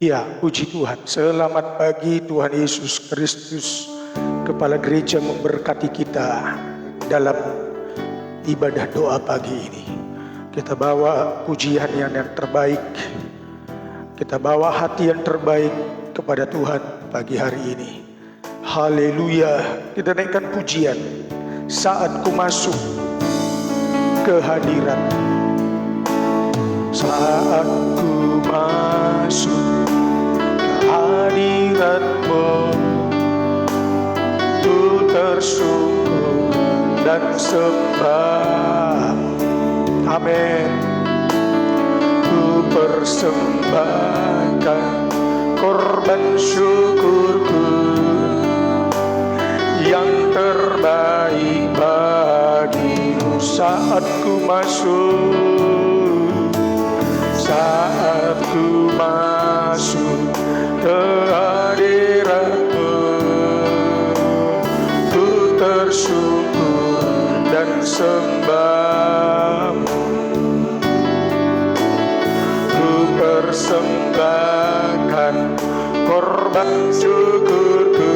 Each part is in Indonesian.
Ya, puji Tuhan. Selamat pagi Tuhan Yesus Kristus. Kepala gereja memberkati kita dalam ibadah doa pagi ini. Kita bawa pujian yang terbaik. Kita bawa hati yang terbaik kepada Tuhan pagi hari ini. Haleluya. Kita naikkan pujian saat ku masuk ke hadirat. Saat ku masuk hadirat-Mu, ku tersungkur dan sembah. Amin. Ku persembahkan korban syukurku yang terbaik bagimu. Saat ku masuk, saat ku masuk ke hadirat-Mu, ku tersyukur dan sembah. Ku persembahkan korban syukurku,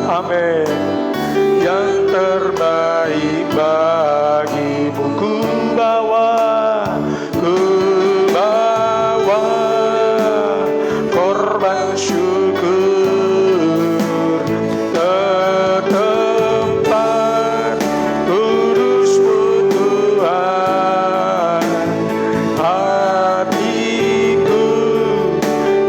amin, yang terbaik bagimu. Ku bawa korban syukur ke tempat kudus-Mu Tuhan. Hatiku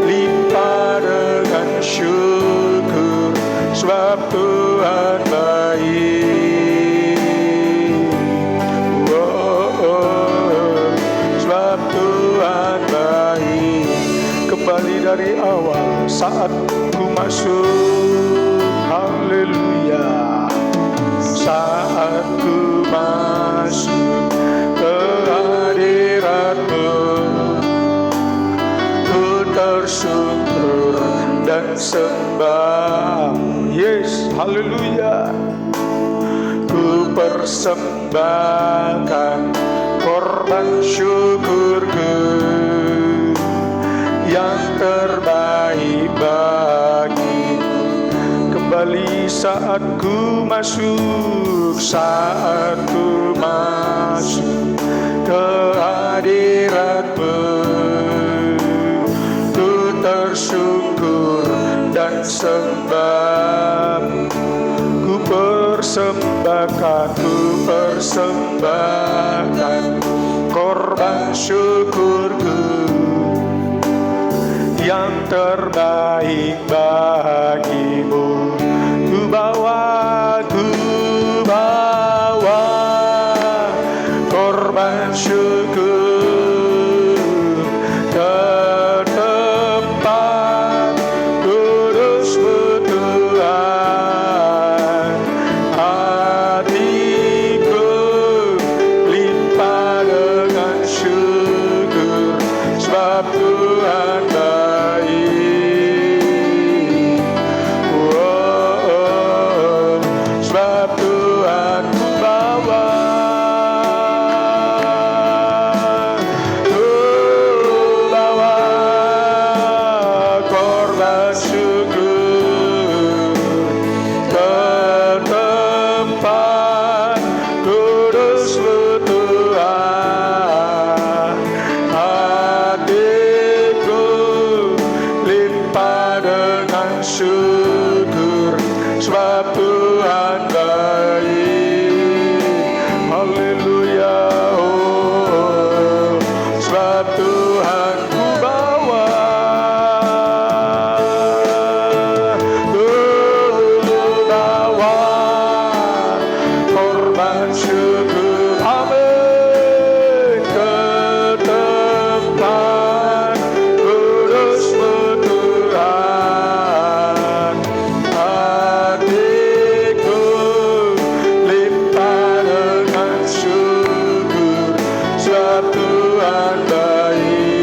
limpah dengan syukur, sebab Tuhan baik. Sebab Tuhan baik. Kembali dari awal, saat ku masuk, haleluya. Saat ku masuk ke hadirat-Mu, ku tersyukur dan sembah. Yes, haleluya. Ku persembahkan korban syukurku yang terbaik bagimu. Kembali saat ku masuk, saat ku masuk ke hadirat-Mu, ku tersyukur dan sembah. Ku persembahkan korban syukurku yang terbaik bagimu. Ku bawa korban syukur ke tempat kudus-Mu Tuhan. Hatiku limpah dengan syukur, sebab Tuhan baik. Sebab Tuhan bawa korban syukur ke tempat kudus-Mu Tuhan. Hatiku limpah dengan syukur, sebab Tuhan baik. Haleluya. Sebab Tuhan ku bawa korban syukur, amin, ke tempat kudus-Mu Tuhan. Hatiku limpah dengan syukur, sebab Tuhan baik.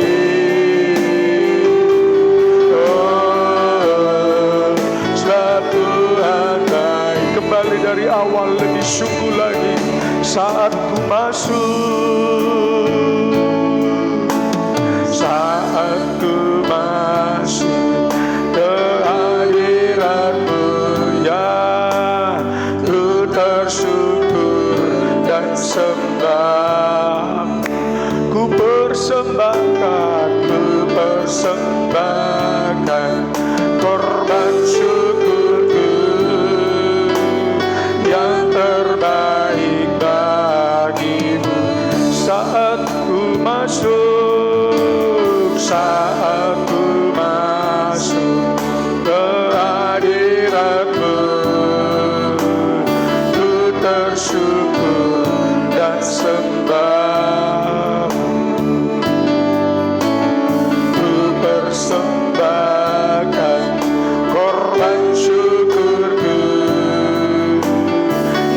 Sebab Tuhan baik. Kembali dari awal, lebih sungguh lagi. Saat ku masuk, saat ku masuk aku masuk ke hadirat-Mu, ku tersyukur dan sembah, ku persembahkan korban syukurku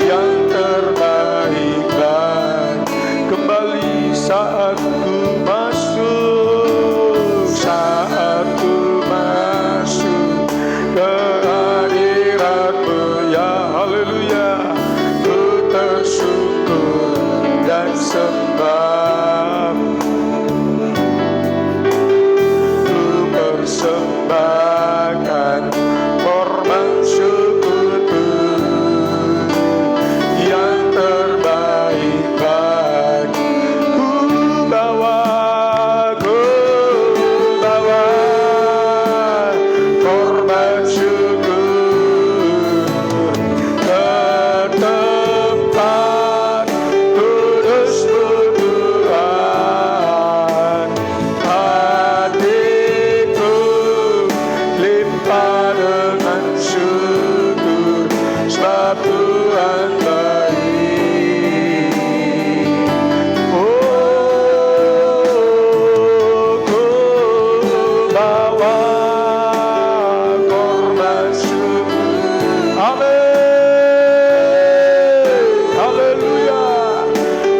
yang terbaik bagi kembali saat ku masuk, saat ku masuk ke hadirat-Mu, ya haleluya, ku tersyukur dan sembah, ku persembahkan korban syukurku yang terbaik bagi ku bawa korban syukur ke tempat kudus-Mu Tuhan. Hatiku limpah dengan syukur sebab Tuhan baik. Ku bawa korban syukur. Amin. Haleluya.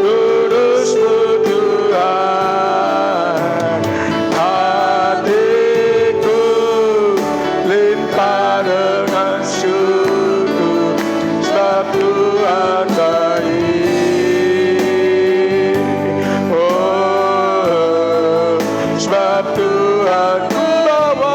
Kudus-Mu Tuhan. Hatiku limpah dengan syukur sebab Tuhan baik. Oh, sebab Tuhan ku bawa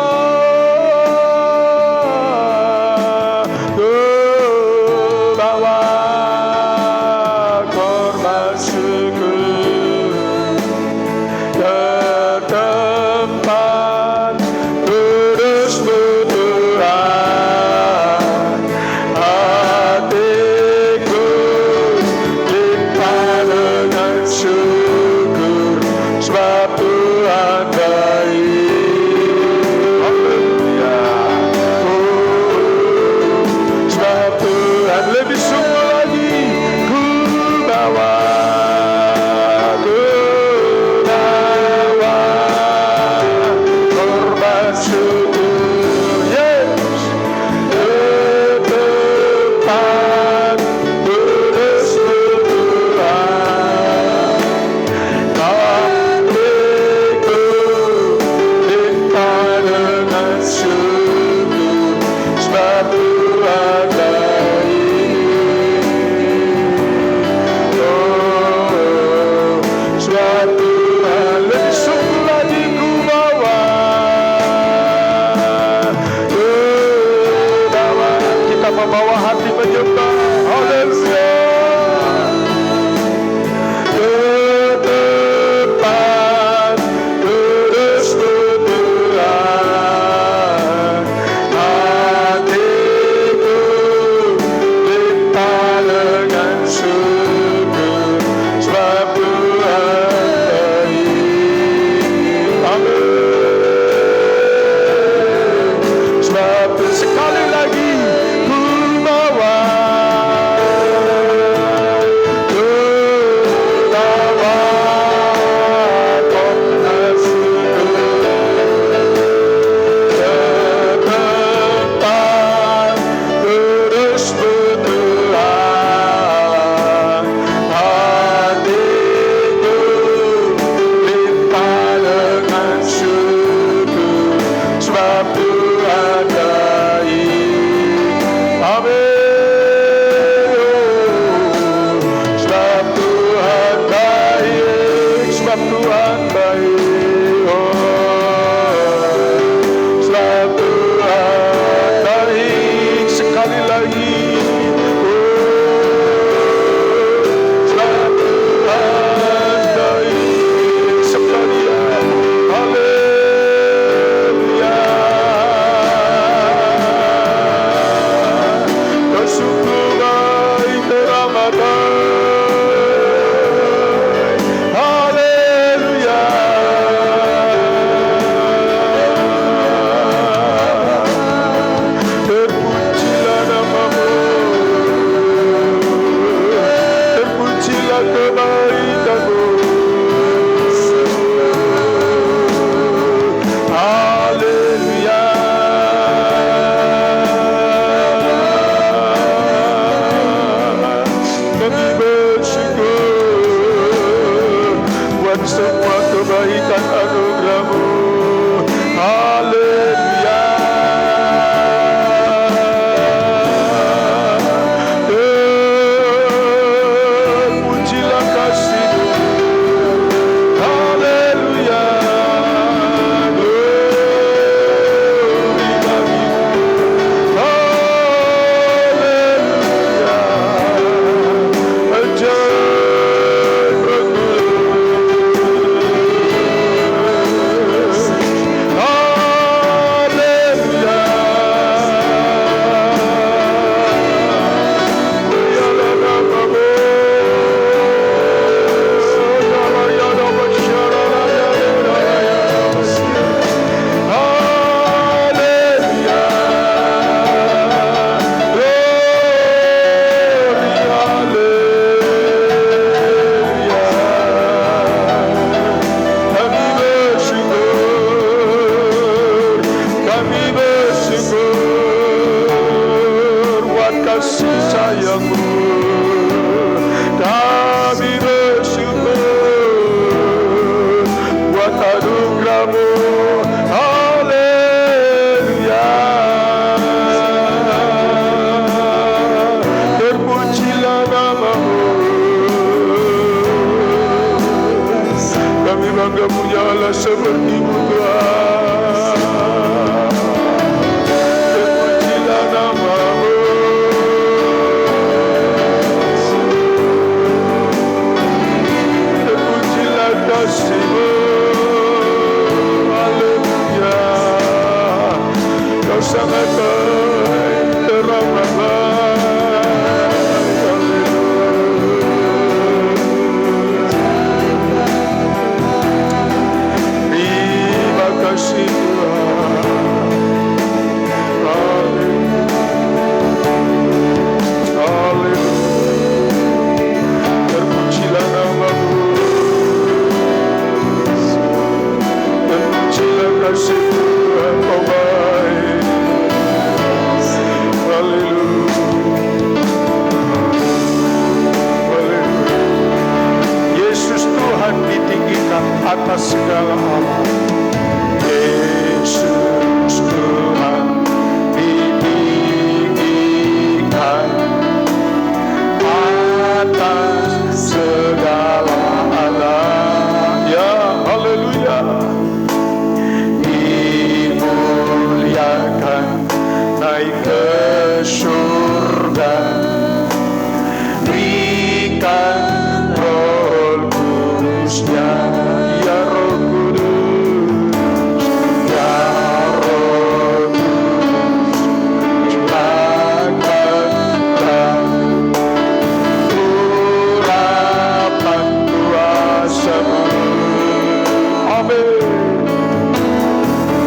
Kami bersyukur buat kasih sayang-Mu. Kami bersyukur buat anugerah-Mu. Haleluya. Terpujilah nama-Mu. Kami bangga punya Allah seperti-Mu Tuhan. Terpujilah nama-Mu. Terpujilah kasih-Mu. Haleluya. Kau sangat baik, teramat baik. Terima kasih Tuhan. Haleluya. Terpujilah nama-Mu. Terpujilah kasih Tuhan, Kau baik. Haleluya. Haleluya. Yesus Tuhan ditinggikan atas segala alam. Yesus Tuhan ditinggikan atas segala alam. Ya, haleluya. Dimuliakan naik ke surga. Berikan Roh Kudus-Nya. Ya Roh Kudus, ya Roh Kudus, curahkanlah urapan kuasa-Mu. Amin.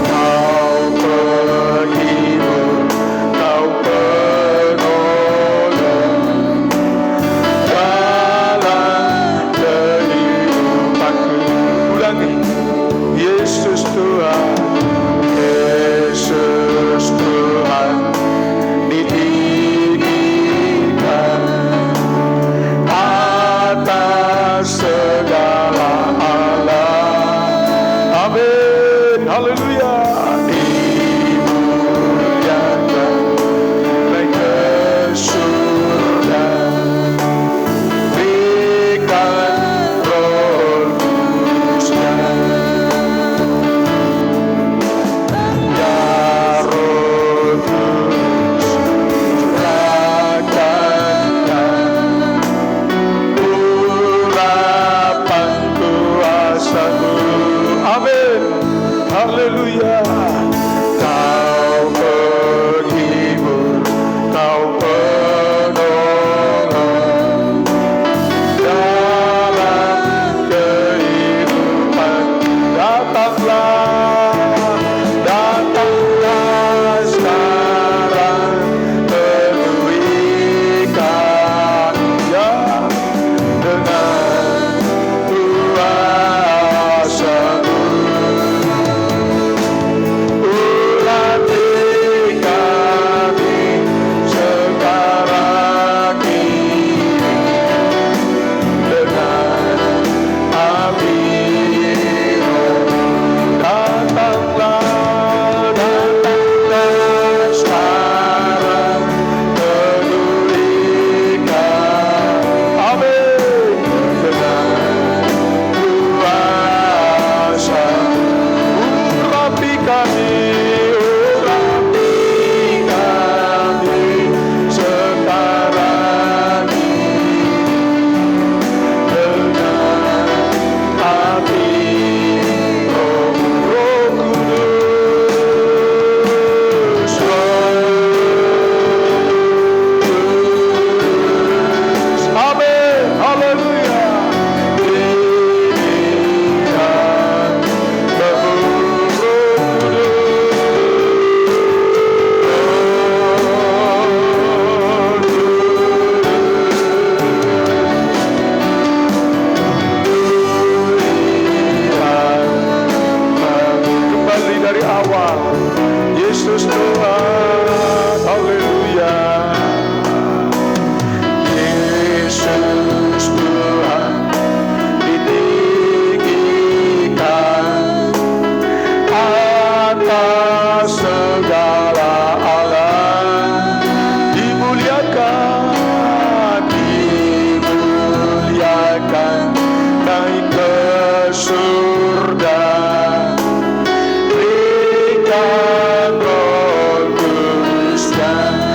Kau penghibur, Kau penolong dalam kehidupanku. Ulangi. Yesus Tuhan, Yesus Tuhan ditinggikan atas segala alam. Amin. Haleluya. Dimuliakan naik ke surga. Berikan Roh Kudus-Nya. Ya Roh Kudus, curahkanlah urapan kuasa-Mu. Amin. Haleluya. Kau penghibur, Kau penolong dalam kehidupan. Datanglah sekarang, penuhi kami dengan kuasa-Mu. Urati kami sekarang ini dengan api Roh. Datanglah sekarang, penuhi kami. Amin. Dengan kuasa. Urapi kami sekarang ini dengan api Roh Kudus. Amin. Haleluya. Dirikan Roh Kembali dari awal. Yesus Tuhan, haleluya. Yesus Tuhan ditinggikan atas segala alam, dimuliakan, dimuliakan, naik ke surga. Berikan Roh Kudus dan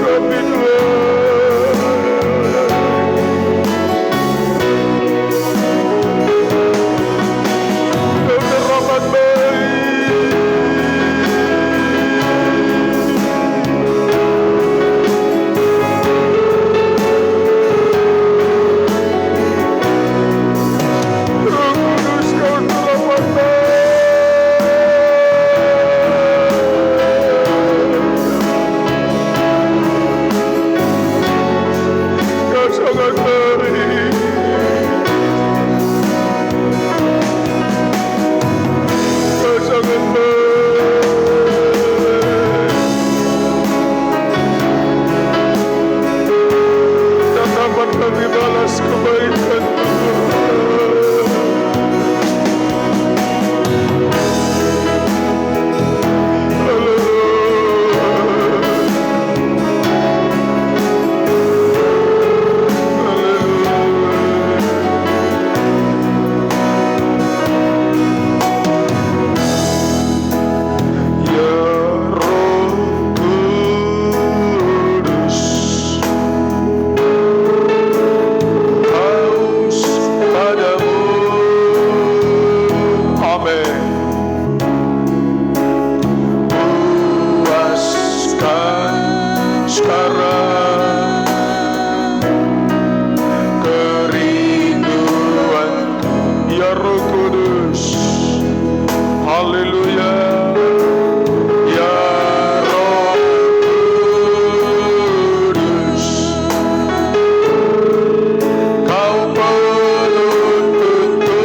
urapi Tuhan. Kau teramat baik. Roh Kudus, Kau teramat baik. Kau sangat baik. Kau sangat baik. Tak dapat kami balas kebaikan Tuhan. Ya Roh Kudus, haus padamu. Amin. Puaskan sekarang kerinduanku, ya Roh Kudus. Haleluya. Ya Roh Kudus, Kau penuntutku,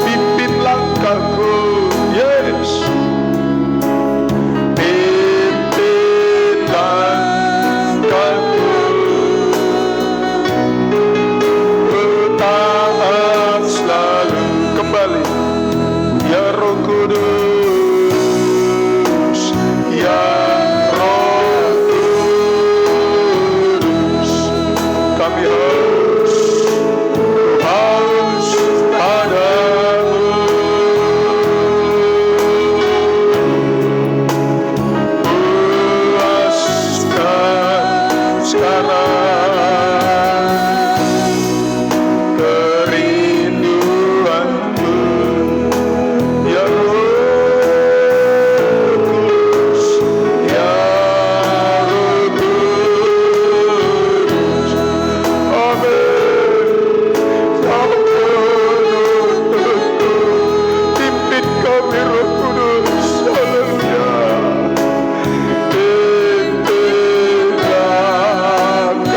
pimpin langkahku. Yes. Pimpin langkahku, taat selalu. Kembali. Ya Roh Kudus, ya Roh Kudus, kami haus padamu. Puaskan sekarang kerinduanku, ya Roh Kudus, ya Roh Kudus. Amin. Kau penuntutku, pimpin kami Roh Kudus. Haleluya. Pimpin langkahku,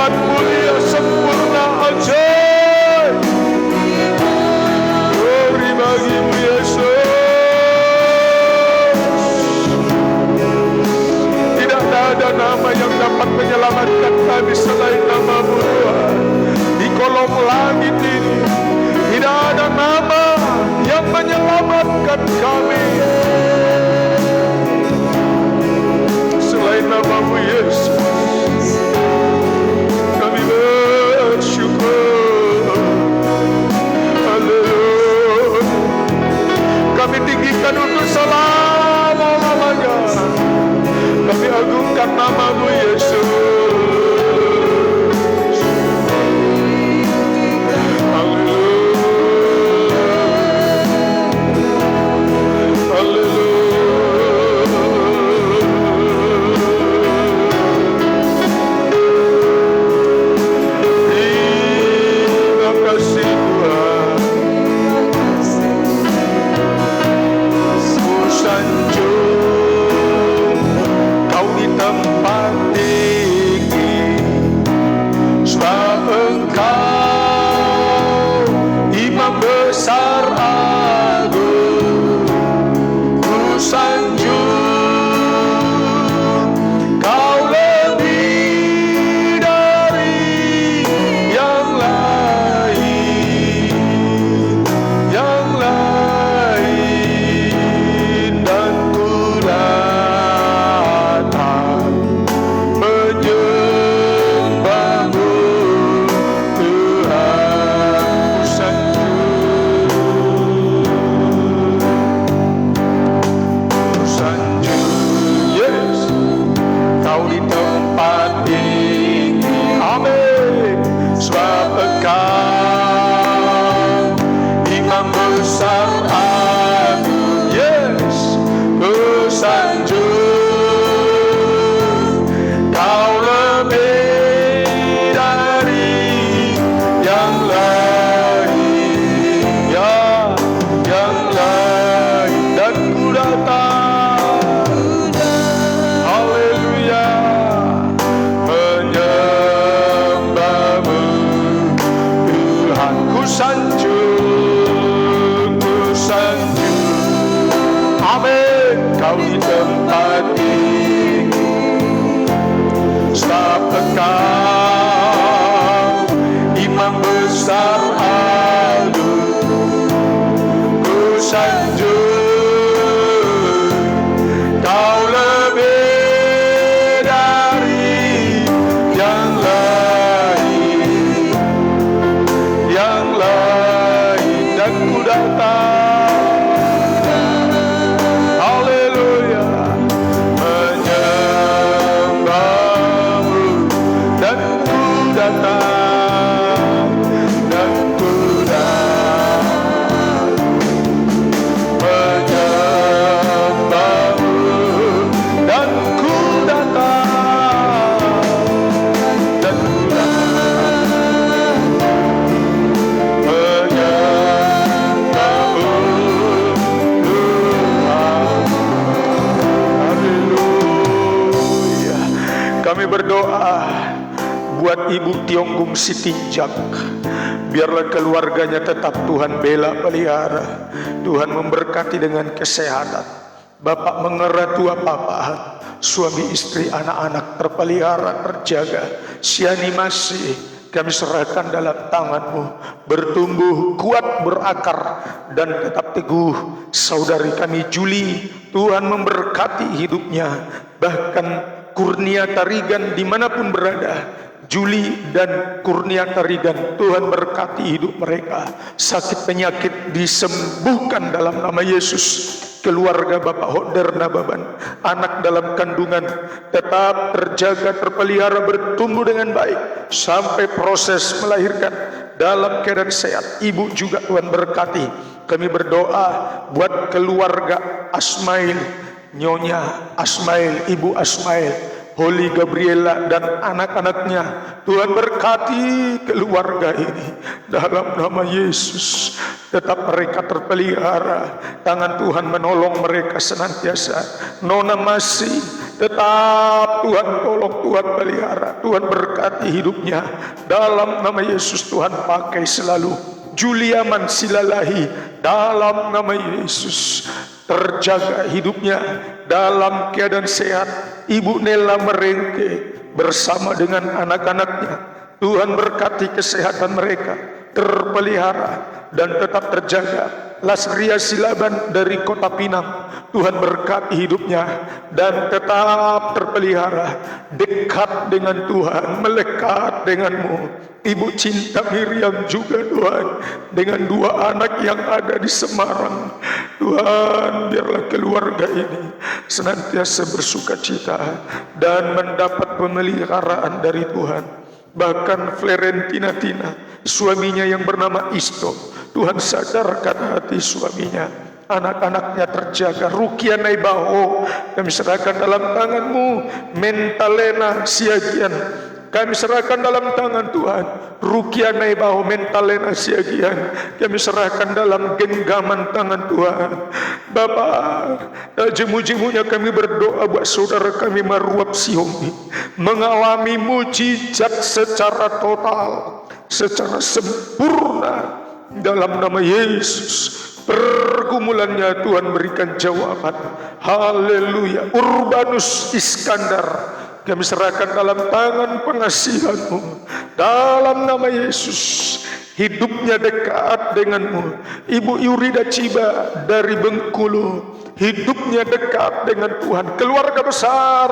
hebat, mulia, sempurna, ajaib. Glory bagimu Yesus. Tidak ada nama yang dapat menyelamatkan kami selain nama-Mu Tuhan. Di kolom langit ini tidak ada nama yang menyelamatkan kami selain nama-Mu Yesus. Kami bersyukur. Haleluya. Kami tinggikan untuk selama-lamanya. Kami agungkan nama-Mu Yesus. buat Ibu Tionggung Sitinjak. Biarlah keluarganya tetap Tuhan bela pelihara. Tuhan memberkati dengan kesehatan. Bapak mengeratu apa-apa, suami istri anak-anak terpelihara terjaga. Siani masih kami serahkan dalam tangan-Mu, bertumbuh kuat berakar dan tetap teguh. Saudari kami Juli, Tuhan memberkati hidupnya, bahkan Kurnia Tarigan dimanapun berada. Juli dan Kurnia Tarigan, Tuhan berkati hidup mereka. Sakit penyakit disembuhkan dalam nama Yesus. Keluarga Bapak Hodder Nababan, anak dalam kandungan tetap terjaga, terpelihara, bertumbuh dengan baik sampai proses melahirkan dalam keadaan sehat. Ibu juga Tuhan berkati. Kami berdoa buat keluarga Asmail, Nyonya Asmail, Ibu Asmail, Holy Gabriela dan anak-anaknya. Tuhan berkati keluarga ini dalam nama Yesus. Tetap mereka terpelihara, tangan Tuhan menolong mereka senantiasa. Nona masih Tetap Tuhan tolong, Tuhan pelihara, Tuhan berkati hidupnya. Dalam nama Yesus Tuhan pakai selalu. Julia Mansilalahi, dalam nama Yesus terjaga hidupnya dalam keadaan sehat. Ibu Nela Merengke bersama dengan anak-anaknya, Tuhan berkati kesehatan mereka, terpelihara dan tetap terjaga. Lasria Silaban dari Kota Pinang, Tuhan berkati hidupnya dan tetap terpelihara, dekat dengan Tuhan, melekat denganmu. Ibu Cinta Miriam juga Tuhan, dengan 2 anak yang ada di Semarang, Tuhan biarlah keluarga ini senantiasa bersuka cita dan mendapat pemeliharaan dari Tuhan. Bahkan Florentina Tina, suaminya yang bernama Isto, Tuhan sadarkan hati suaminya, anak-anaknya terjaga. Rukia Naibaho, kami serahkan dalam tangan-Mu. Mentalena Siagian, kami serahkan dalam tangan Tuhan. Rukia Naibaho, Mentalena Siagian, kami serahkan dalam genggaman tangan Tuhan. Bapa, jemu-jemunya kami berdoa buat saudara kami Maruap Sihombi, mengalami mujizat secara total, secara sempurna dalam nama Yesus. Pergumulannya Tuhan berikan jawaban. Haleluya. Urbanus Iskandar, kami serahkan dalam tangan pengasihan-Mu. Dalam nama Yesus, hidupnya dekat dengan-Mu. Ibu Yurida Ciba dari Bengkulu, hidupnya dekat dengan Tuhan. Keluarga besar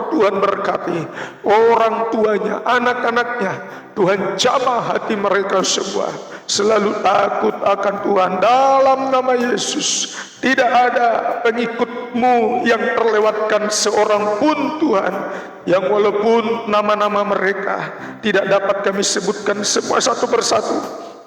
Tuhan berkati, orang tuanya, anak-anaknya, Tuhan jamah hati mereka semua, selalu takut akan Tuhan. Dalam nama Yesus, tidak ada pengikut-Mu yang terlewatkan seorang pun Tuhan, yang walaupun nama-nama mereka tidak dapat kami sebutkan semua satu persatu,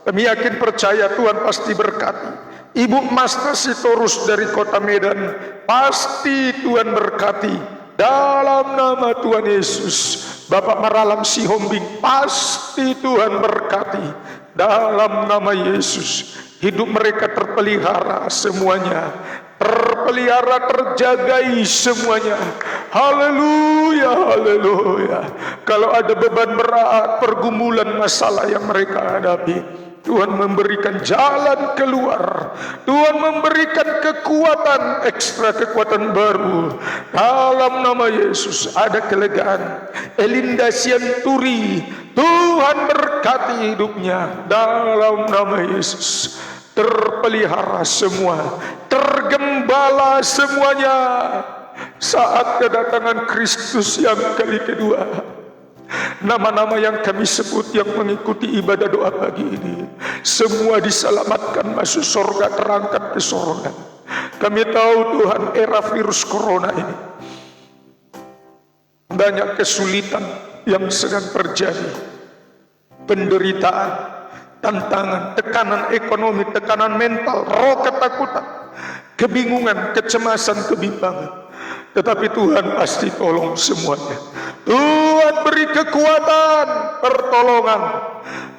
kami yakin percaya Tuhan pasti berkati. Ibu Masna Sitorus dari Kota Medan, pasti Tuhan berkati dalam nama Tuhan Yesus. Bapak Maralam Sihombing, pasti Tuhan berkati dalam nama Yesus. Hidup mereka terpelihara semuanya, terpelihara, terjagai semuanya. Haleluya, haleluya. Kalau ada beban berat, pergumulan, masalah yang mereka hadapi, Tuhan memberikan jalan keluar. Tuhan memberikan kekuatan, ekstra kekuatan baru. Dalam nama Yesus ada kelegaan. Elinda Sianturi, Tuhan berkati hidupnya. Dalam nama Yesus, terpelihara semua, tergembala semuanya. Saat kedatangan Kristus yang kali kedua, nama-nama yang kami sebut yang mengikuti ibadah doa pagi ini, semua diselamatkan masuk surga, terangkat ke surga. Kami tahu Tuhan, era virus corona ini banyak kesulitan yang sedang terjadi, penderitaan, tantangan, tekanan ekonomi, tekanan mental, roh ketakutan, kebingungan, kecemasan, kebimbangan. Tetapi Tuhan pasti tolong semuanya. Tuhan beri kekuatan, pertolongan.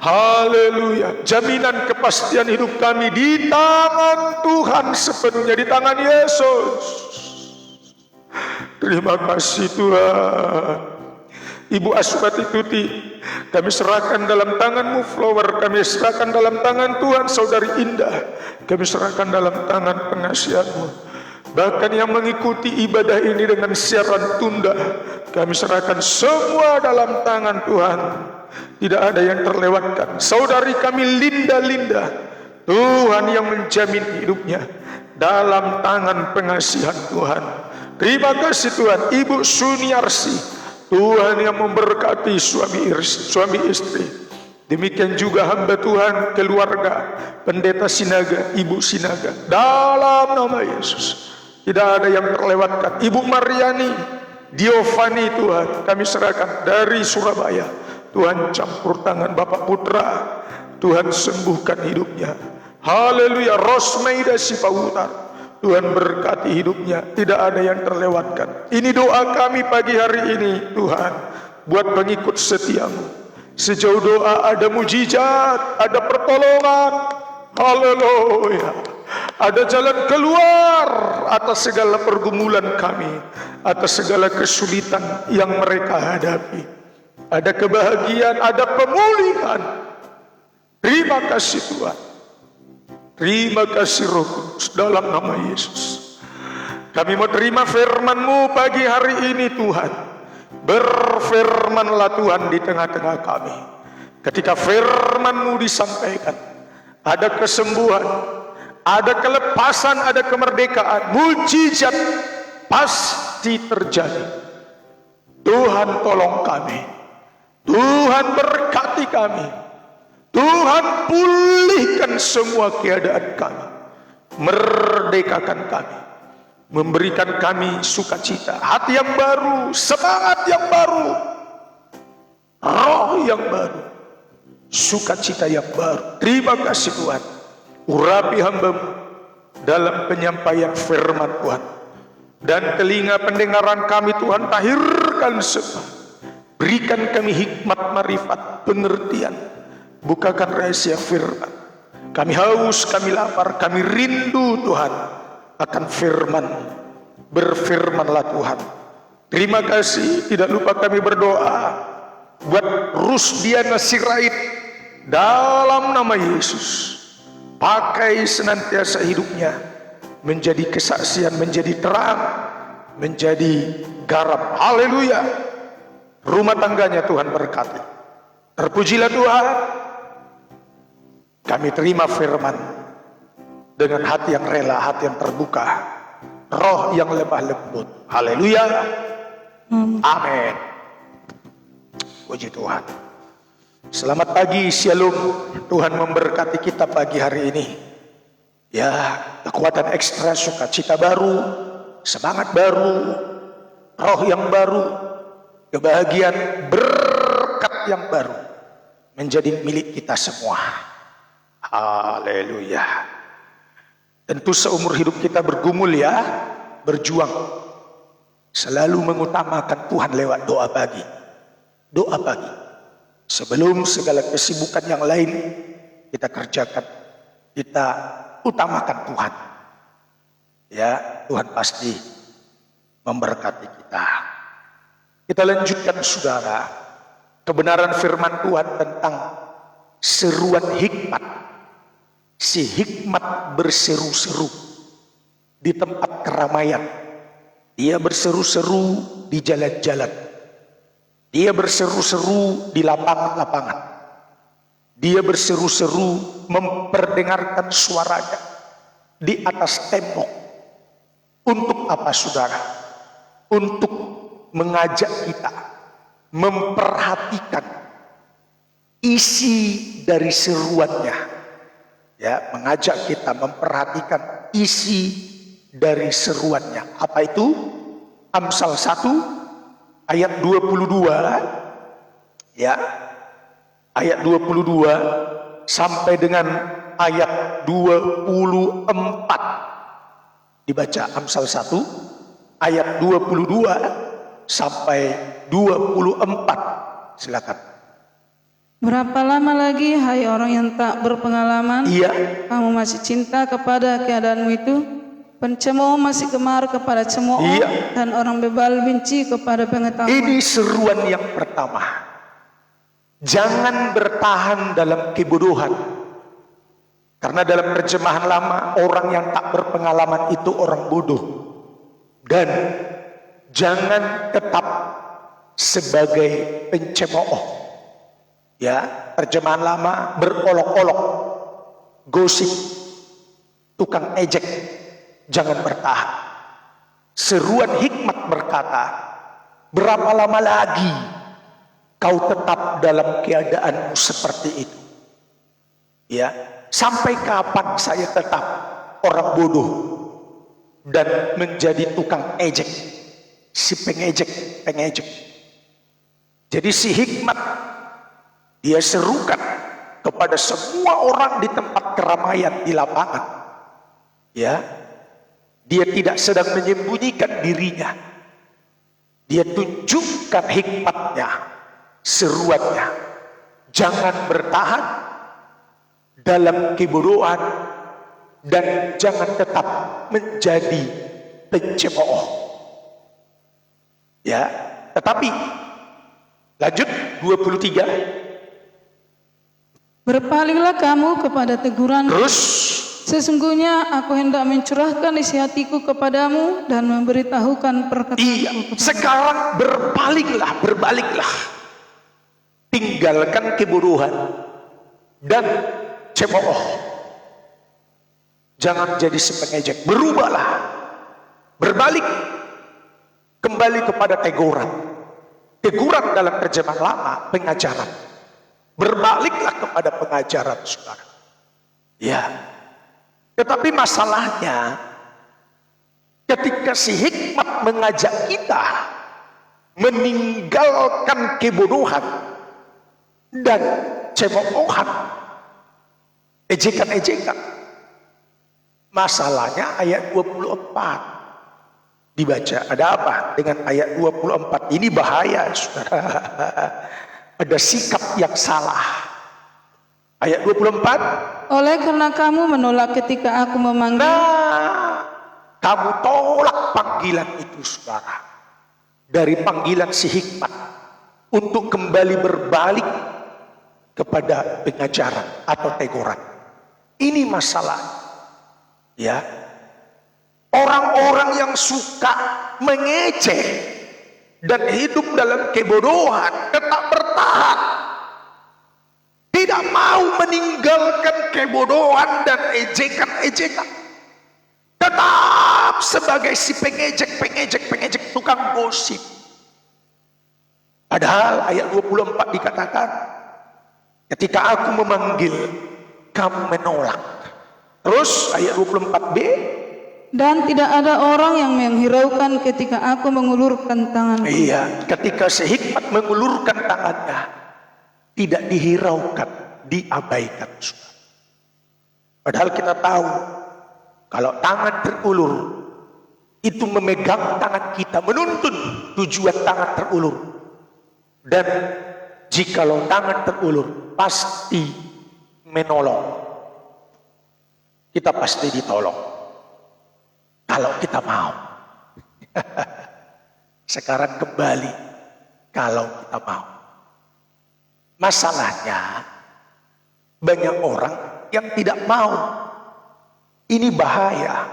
Haleluya. Jaminan kepastian hidup kami di tangan Tuhan sepenuhnya, di tangan Yesus. Terima kasih Tuhan. Ibu Aswati Tuti, kami serahkan dalam tangan-Mu. Flower, kami serahkan dalam tangan Tuhan. Saudari Indah, kami serahkan dalam tangan pengasihan-Mu. Bahkan yang mengikuti ibadah ini dengan siaran tunda, kami serahkan semua dalam tangan Tuhan. Tidak ada yang terlewatkan. Saudari kami Linda, Tuhan yang menjamin hidupnya dalam tangan pengasihan Tuhan. Terima kasih Tuhan. Ibu Suniarsi, Tuhan yang memberkati suami istri. Demikian juga hamba Tuhan, keluarga Pendeta Sinaga, Ibu Sinaga, dalam nama Yesus. Tidak ada yang terlewatkan. Ibu Mariani, Diovani, Tuhan kami serahkan dari Surabaya. Tuhan campur tangan Bapak Putra, Tuhan sembuhkan hidupnya. Haleluya. Rosmeida Sipautar, Tuhan berkati hidupnya. Tidak ada yang terlewatkan. Ini doa kami pagi hari ini Tuhan, buat pengikut setiamu. Sejauh doa ada mujizat, ada pertolongan. Haleluya. Ada jalan keluar atas segala pergumulan kami, atas segala kesulitan yang mereka hadapi. Ada kebahagiaan, ada pemulihan. Terima kasih Tuhan. Terima kasih Roh Kudus dalam nama Yesus. Kami mau terima firman-Mu pagi hari ini Tuhan. Berfirmanlah Tuhan di tengah-tengah kami. Ketika firman-Mu disampaikan, ada kesembuhan, ada kelepasan, ada kemerdekaan, mujizat pasti terjadi. Tuhan tolong kami, Tuhan berkati kami, Tuhan pulihkan semua keadaan kami, merdekakan kami, memberikan kami sukacita, hati yang baru, semangat yang baru, roh yang baru, sukacita yang baru. Terima kasih Tuhan. Urapi hamba-Mu dalam penyampaian firman Tuhan, dan telinga pendengaran kami Tuhan tahirkan semua. Berikan kami hikmat, marifat, pengertian. Bukakan rahasia firman. Kami haus, kami lapar, kami rindu Tuhan akan firman. Berfirmanlah Tuhan. Terima kasih. Tidak lupa kami berdoa buat Rusdiana Sirait dalam nama Yesus. Pakai senantiasa hidupnya menjadi kesaksian, menjadi terang, menjadi garam. Haleluya. Rumah tangganya Tuhan berkati. Terpujilah Tuhan. Kami terima firman dengan hati yang rela, hati yang terbuka, roh yang lemah lembut. Haleluya. Amin. Puji Tuhan. Selamat pagi, shalom. Tuhan memberkati kita pagi hari ini. Ya, kekuatan ekstra, sukacita baru, semangat baru, roh yang baru, kebahagiaan, berkat yang baru menjadi milik kita semua. Haleluya. Tentu seumur hidup kita bergumul ya, berjuang, selalu mengutamakan Tuhan lewat doa pagi. Doa pagi. Sebelum segala kesibukan yang lain kita kerjakan, kita utamakan Tuhan. Ya, Tuhan pasti memberkati kita. Kita lanjutkan saudara, kebenaran firman Tuhan tentang seruan hikmat. Si hikmat berseru-seru di tempat keramaian. Dia berseru-seru di jalan-jalan. Dia berseru-seru di lapangan-lapangan. Dia berseru-seru memperdengarkan suaranya di atas tembok. Untuk apa saudara? Untuk mengajak kita memperhatikan isi dari seruannya. Ya, mengajak kita memperhatikan isi dari seruannya. Apa itu? Amsal 1 ayat 22. Ya. Ayat 22 sampai dengan ayat 24. Dibaca Amsal 1 ayat 22 sampai 24. Silakan. Berapa lama lagi, hai orang yang tak berpengalaman, Iya. kamu masih cinta kepada keadaanmu itu? Pencemooh masih gemar kepada cemooh, Iya. dan orang bebal benci kepada pengetahuan. Ini seruan yang pertama. Jangan bertahan dalam kebodohan. Karena dalam terjemahan lama, orang yang tak berpengalaman itu orang bodoh. Dan jangan tetap sebagai pencemooh. Ya, terjemahan lama berolok-olok, gosip, tukang ejek, jangan bertahan. Seruan hikmat berkata, berapa lama lagi kau tetap dalam keadaanmu seperti itu? Ya, sampai kapan saya tetap orang bodoh dan menjadi tukang ejek, si pengejek. Jadi si hikmat dia serukan kepada semua orang di tempat keramaian, di lapangan. Ya, dia tidak sedang menyembunyikan dirinya. Dia tunjukkan hikmatnya, seruannya. Jangan bertahan dalam kebodohan. dan jangan tetap menjadi pencemooh. Ya, tetapi lanjut 23. Berpalinglah kamu kepada teguran. Terus Sesungguhnya aku hendak mencurahkan isi hatiku kepadamu dan memberitahukan perkataanku. sekarang berbaliklah. Tinggalkan kebodohan dan cemooh. Jangan jadi si pengejek. Berubahlah. Berbalik. Kembali kepada teguran. Teguran dalam terjemahan lama, pengajaran. Berbaliklah kepada pengajaran, saudara. Ya. Tetapi masalahnya, ketika si hikmat mengajak kita meninggalkan kebodohan dan cemoohan, ejekan-ejekan, masalahnya ayat 24 dibaca. Ada apa dengan ayat 24? Ini bahaya, saudara. Ada sikap yang salah. Ayat 24. Oleh karena kamu menolak ketika aku memanggil. Nah, kamu tolak panggilan itu, saudara. Dari panggilan si hikmat untuk kembali berbalik kepada pengajaran atau teguran. Ini masalah. Ya. Orang-orang yang suka mengejek dan hidup dalam kebodohan tetap bertahan. Tidak mau meninggalkan kebodohan dan ejekan-ejekan. Tetap sebagai si pengejek tukang gosip. Padahal ayat 24 dikatakan, ketika aku memanggil, kamu menolak. Terus ayat 24b, Dan tidak ada orang yang menghiraukan ketika aku mengulurkan tanganku. iya, ketika si hikmat mengulurkan tangannya, tidak dihiraukan, diabaikan. Padahal kita tahu, kalau tangan terulur, itu memegang tangan kita, menuntun tujuan tangan terulur. Dan jikalau tangan terulur, pasti menolong. Kita pasti ditolong. Kalau kita mau. Sekarang kembali, kalau kita mau. Masalahnya, banyak orang yang tidak mau. Ini bahaya.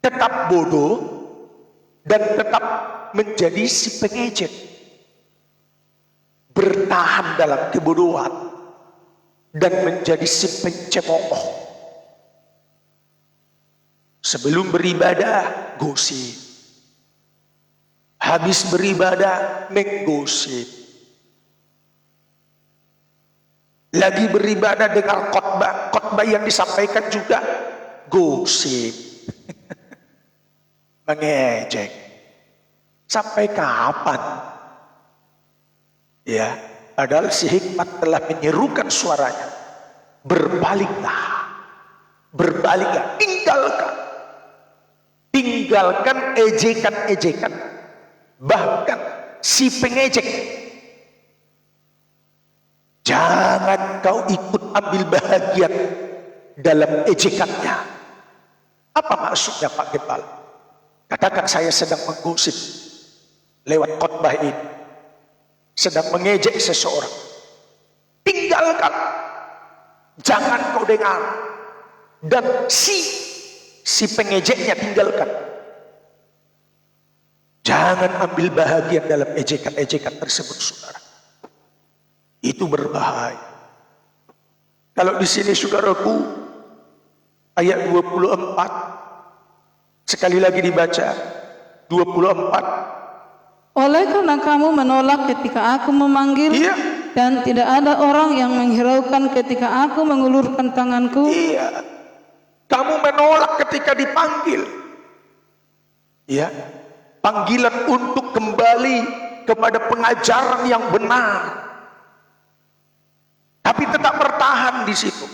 Tetap bodoh dan tetap menjadi si pengejek. Bertahan dalam kebodohan dan menjadi si pencemooh. Sebelum beribadah, gosip. Habis beribadah, menggosip. Lagi beribadah dengar khotbah yang disampaikan juga gosip. Mengejek. Sampai kapan? Ya, padahal si hikmat telah menyerukan suaranya. Berbaliklah. Berbaliklah, tinggalkan ejekan-ejekan, bahkan si pengejek. Jangan kau ikut ambil bahagian dalam ejekannya. Apa maksudnya, Pak Gembala? Katakan saya sedang menggosip lewat khotbah ini, sedang mengejek seseorang. Tinggalkan, jangan kau dengar, dan si pengejeknya tinggalkan. Jangan ambil bahagian dalam ejekan-ejekan tersebut, saudara. Itu berbahaya. Kalau di sini, saudaraku, ayat 24 sekali lagi dibaca. 24. Oleh karena kamu menolak ketika aku memanggil. Iya. Dan tidak ada orang yang menghiraukan ketika aku mengulurkan tanganku. Iya. Kamu menolak ketika dipanggil. Ya, panggilan untuk kembali kepada pengajaran yang benar. Tapi tetap bertahan di situ.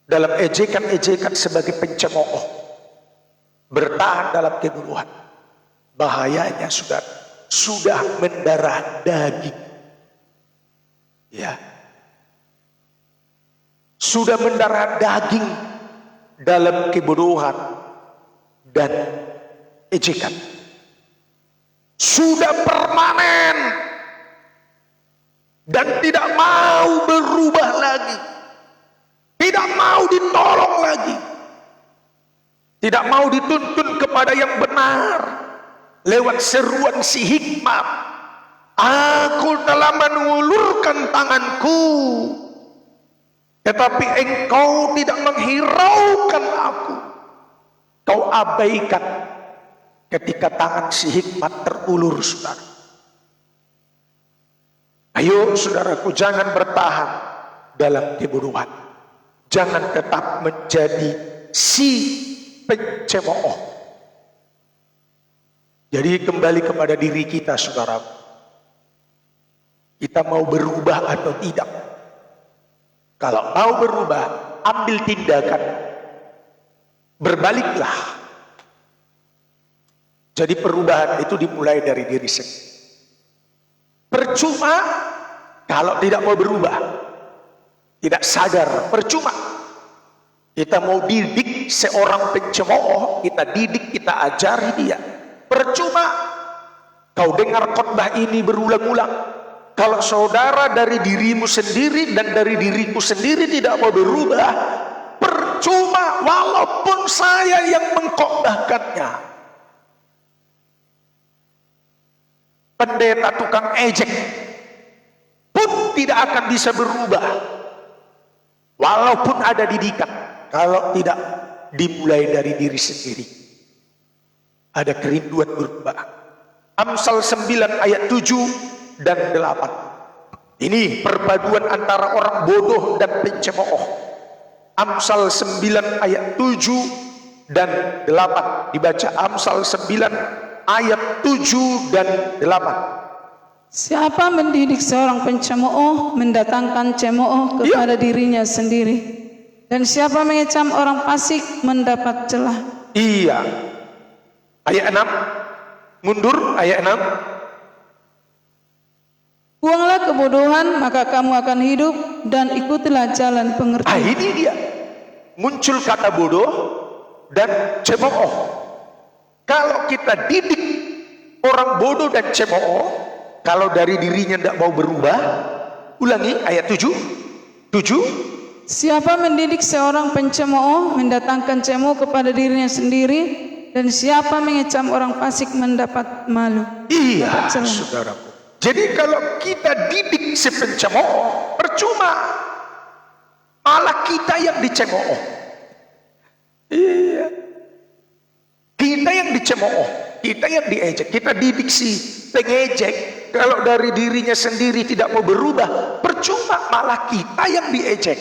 Dalam ejekan-ejekan sebagai pencemooh. Bertahan dalam kebodohan. Bahayanya sudah mendarah daging. Ya. Sudah mendarah daging dalam kebodohan dan ejekan. Sudah permanen dan tidak mau berubah lagi, tidak mau ditolong lagi, tidak mau dituntun kepada yang benar lewat seruan si hikmat. Aku telah mengulurkan tanganku, tetapi engkau tidak menghiraukan aku. Kau abaikan ketika tangan si hikmat terulur, saudara. Ayo saudaraku, jangan bertahan dalam kebodohan. Jangan tetap menjadi si pencemooh. Jadi kembali kepada diri kita, saudara. Kita mau berubah atau tidak? Kalau mau berubah, ambil tindakan. Berbaliklah. Jadi perubahan itu dimulai dari diri sendiri. Percuma kalau tidak mau berubah, tidak sadar, percuma. Kita mau didik seorang pencemooh, kita didik, kita ajari dia. Percuma kau dengar khotbah ini berulang-ulang. Kalau saudara dari dirimu sendiri dan dari diriku sendiri tidak mau berubah, percuma walaupun saya yang mengkhotbahkannya. Pendeta tukang ejek pun tidak akan bisa berubah walaupun ada didikan, kalau tidak dimulai dari diri sendiri. Ada kerinduan berubah. Amsal 9 ayat 7 dan 8. Ini perpaduan antara orang bodoh dan pencemooh. Amsal 9 ayat 7 dan 8. Dibaca Amsal 9 ayat 7 dan 8. Siapa mendidik seorang pencemooh mendatangkan cemooh kepada dirinya sendiri, dan siapa mengecam orang fasik mendapat celah. Iya. Ayat 6. Mundur ayat 6. Buanglah kebodohan, maka kamu akan hidup, dan ikutilah jalan pengertian. Ini dia. Muncul kata bodoh dan cemooh. Kalau kita didik orang bodoh dan cemooh, kalau dari dirinya tidak mau berubah, ulangi ayat 7. Siapa mendidik seorang pencemooh mendatangkan cemooh kepada dirinya sendiri, dan siapa mengecam orang fasik mendapat malu. Iya, saudaraku. Jadi kalau kita didik si pencemooh, percuma. Malah kita yang dicemooh. Iya. Kita yang dicemooh, kita yang diejek. Kita didik si pengejek, kalau dari dirinya sendiri tidak mau berubah, percuma, malah kita yang diejek.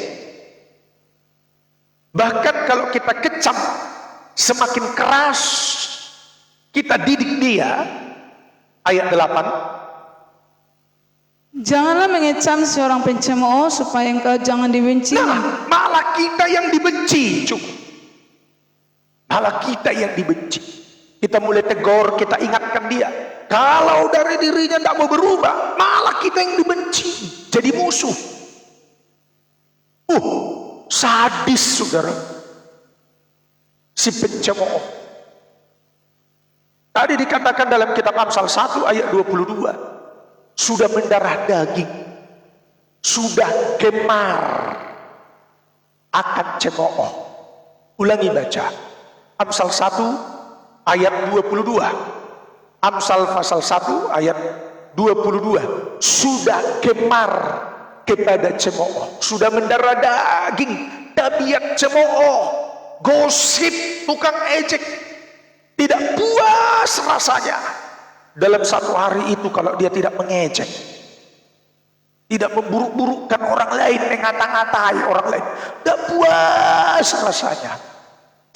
Bahkan kalau kita kecam, semakin keras kita didik dia. Ayat 8. Janganlah mengecam seorang pencemooh supaya engkau jangan dibenci. Nah, malah kita yang dibenci. Cukup. Malah kita yang dibenci. Kita mulai tegur, kita ingatkan dia. Kalau dari dirinya tidak mau berubah, malah kita yang dibenci. Jadi musuh. Sadis, saudara. Si pencemooh. Tadi dikatakan dalam kitab Amsal 1 ayat 22. Sudah mendarah daging, sudah gemar akan cemooh. Ulangi baca Amsal 1 ayat 22. Amsal pasal 1 ayat 22. Sudah gemar kepada cemooh, sudah mendarah daging, tabiat cemooh, gosip, tukang ejek, tidak puas rasanya dalam satu hari itu kalau dia tidak mengejek, tidak memburuk-burukkan orang lain, mengata-ngatai orang lain, tidak puas rasanya.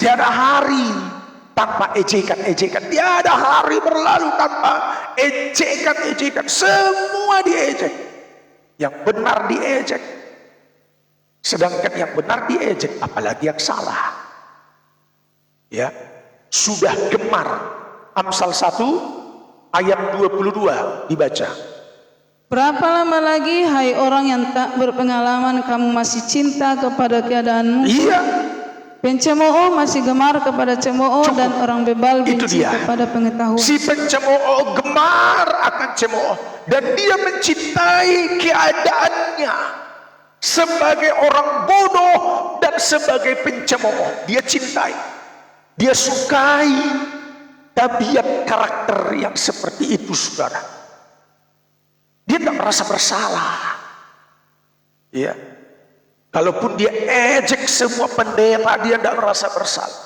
Tiada hari tanpa ejekan-ejekan, tiada hari berlalu tanpa ejekan-ejekan. Semua diejek, yang benar diejek, sedangkan yang benar diejek, apalagi yang salah. Ya, sudah gemar. Amsal 1 ayat 22 dibaca. Berapa lama lagi, hai orang yang tak berpengalaman, kamu masih cinta kepada keadaanmu? Iya, Pencemooh masih gemar kepada cemooh dan orang bebal Itu benci dia. kepada pengetahuan. Si pencemooh gemar akan cemooh dan dia mencintai keadaannya sebagai orang bodoh dan sebagai pencemooh. Dia cintai, dia sukai tabiat karakter yang seperti itu, saudara. Dia tidak merasa bersalah. Ya, kalaupun dia ejek semua pendeta, dia tidak merasa bersalah.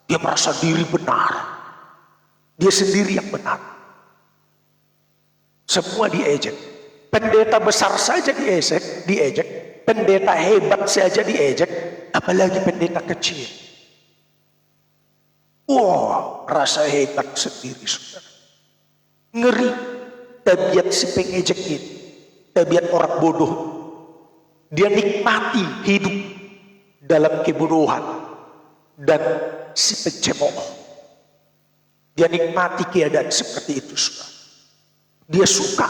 Dia merasa diri benar. Dia sendiri yang benar. Semua diejek. Pendeta besar saja diejek. Pendeta hebat saja diejek. Apalagi pendeta kecil. Wah, rasa hebat sendiri, saudara. Ngeri tabiat si pengejek ini. Tabiat orang bodoh. Dia nikmati hidup dalam kebodohan dan si pencemooh. Dia nikmati keadaan seperti itu, saudara. Dia suka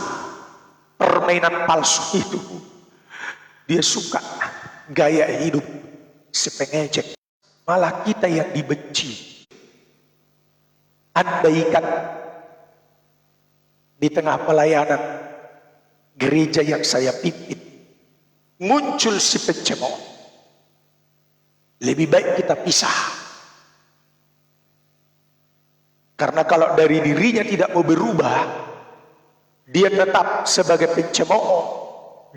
permainan palsu itu. Dia suka gaya hidup si pengejek. Malah kita yang dibenci. Andaikan di tengah pelayanan gereja yang saya pimpin muncul si pencemooh, lebih baik kita pisah. Karena kalau dari dirinya tidak mau berubah, dia tetap sebagai pencemooh,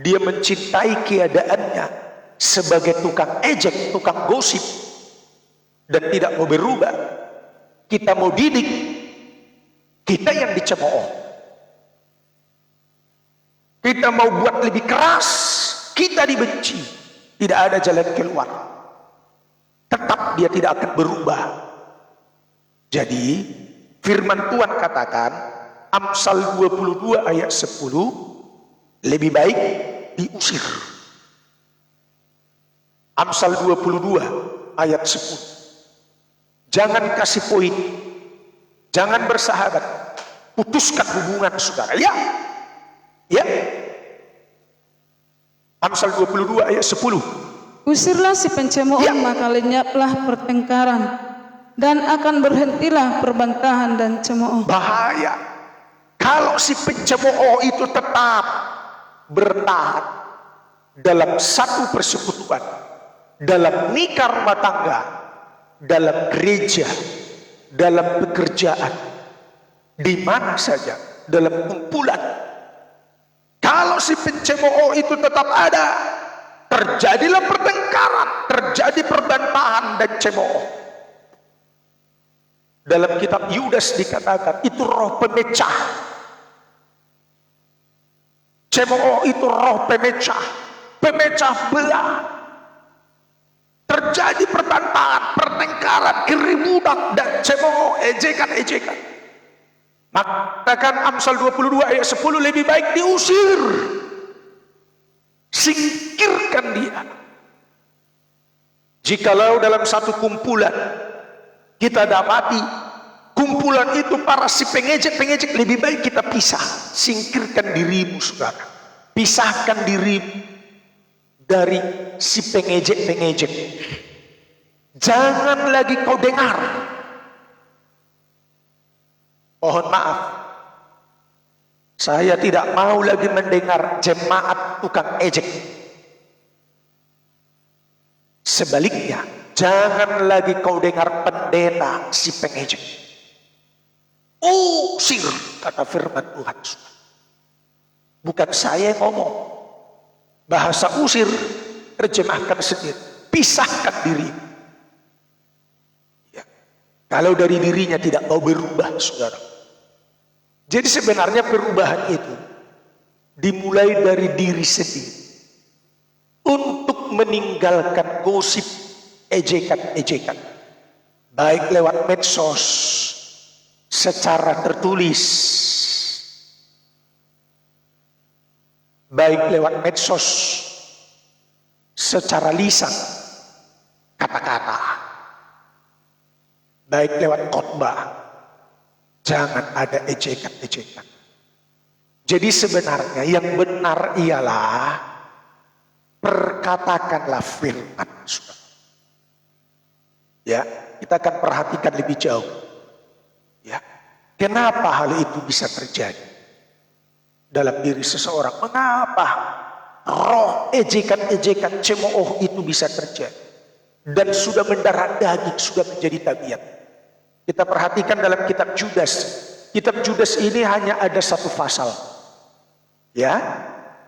dia mencintai keadaannya sebagai tukang ejek, tukang gosip, dan tidak mau berubah. Kita mau didik, kita yang dicemooh. Kita mau buat lebih keras, kita dibenci. Tidak ada jalan keluar. Tetap dia tidak akan berubah. Jadi firman Tuhan katakan, Amsal 22 ayat 10, lebih baik diusir. Amsal 22 ayat 10. Jangan kasih poin, jangan bersahabat, putuskan hubungan, saudara. Ya, ya. Amsal 22 ayat 10. Usirlah si pencemooh, Ya. maka lenyaplah pertengkaran, dan akan berhentilah perbantahan dan cemooh. Bahaya kalau si pencemooh itu tetap bertahan dalam satu persekutuan, dalam nikah rumah tangga, dalam gereja, dalam pekerjaan, di mana saja, dalam kumpulan. Kalau si pencemooh itu tetap ada, terjadilah pertengkaran, terjadi perbantahan dan cemooh. Dalam kitab Yudas dikatakan itu roh pemecah. Cemooh itu roh pemecah, pemecah belah. Terjadi perbantahan, pertengkaran, keributan dan cemooh, ejekan-ejekan. Maka Amsal 22 ayat 10, lebih baik diusir. Singkirkan dia. Jikalau dalam satu kumpulan kita dapati kumpulan itu para si pengejek-pengejek, lebih baik kita pisah. Singkirkan dirimu, saudara. Pisahkan dirimu dari si pengejek-pengejek. Jangan lagi kau dengar. Mohon maaf, saya tidak mau lagi mendengar jemaat tukang ejek. Sebaliknya, jangan lagi kau dengar pendeta si pengejek. Usir, kata firman Tuhan. Bukan saya yang ngomong. Bahasa usir, terjemahkan sendiri. Pisahkan diri. Ya. Kalau dari dirinya tidak mau berubah, saudara. Jadi sebenarnya perubahan itu dimulai dari diri sendiri. Untuk meninggalkan gosip, ejekan-ejekan. Baik lewat medsos, secara tertulis, baik lewat medsos secara lisan, kata-kata, baik lewat khotbah. Jangan ada ejekan-ejekan. Jadi sebenarnya yang benar ialah perkatakanlah firman. Ya, kita akan perhatikan lebih jauh. Ya, kenapa hal itu bisa terjadi dalam diri seseorang? Mengapa roh ejekan-ejekan cemooh itu bisa terjadi dan sudah mendarah daging, sudah menjadi tabiat? Kita perhatikan dalam kitab Judas. Kitab Judas ini hanya ada satu pasal. Ya,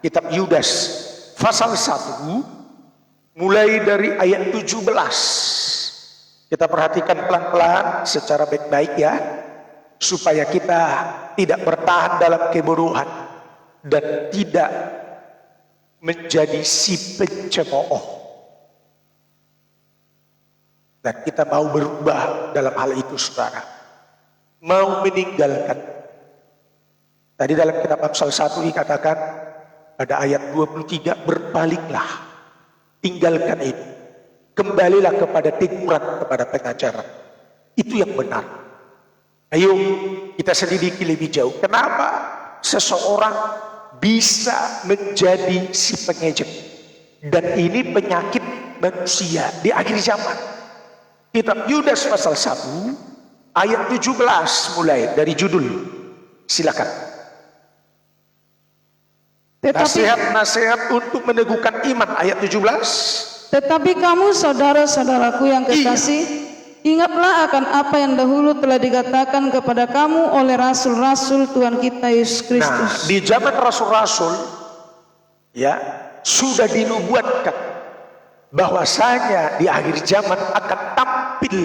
kitab Yudas pasal 1 mulai dari ayat 17. Kita perhatikan pelan-pelan secara baik-baik ya, supaya kita tidak bertahan dalam kebodohan dan tidak menjadi si pencemooh. Dan kita mau berubah dalam hal itu, saudara. Mau meninggalkan. Tadi dalam kitab Amsal 1 dikatakan pada ayat 23, berpaliklah, tinggalkan itu. Kembalilah kepada teguran, kepada pengajaran. Itu yang benar. Ayo kita selidiki lebih jauh. Kenapa seseorang bisa menjadi si pengejek? Dan ini penyakit manusia di akhir zaman. Kitab Yudas pasal 1 ayat 17 mulai dari judul. Silakan. Nasihat-nasihat untuk meneguhkan iman, ayat 17. Tetapi kamu saudara-saudaraku yang kekasih, ingatlah akan apa yang dahulu telah dikatakan kepada kamu oleh rasul-rasul Tuhan kita Yesus Kristus. Nah, di zaman rasul-rasul ya sudah dinubuatkan bahwasanya di akhir zaman akan tampil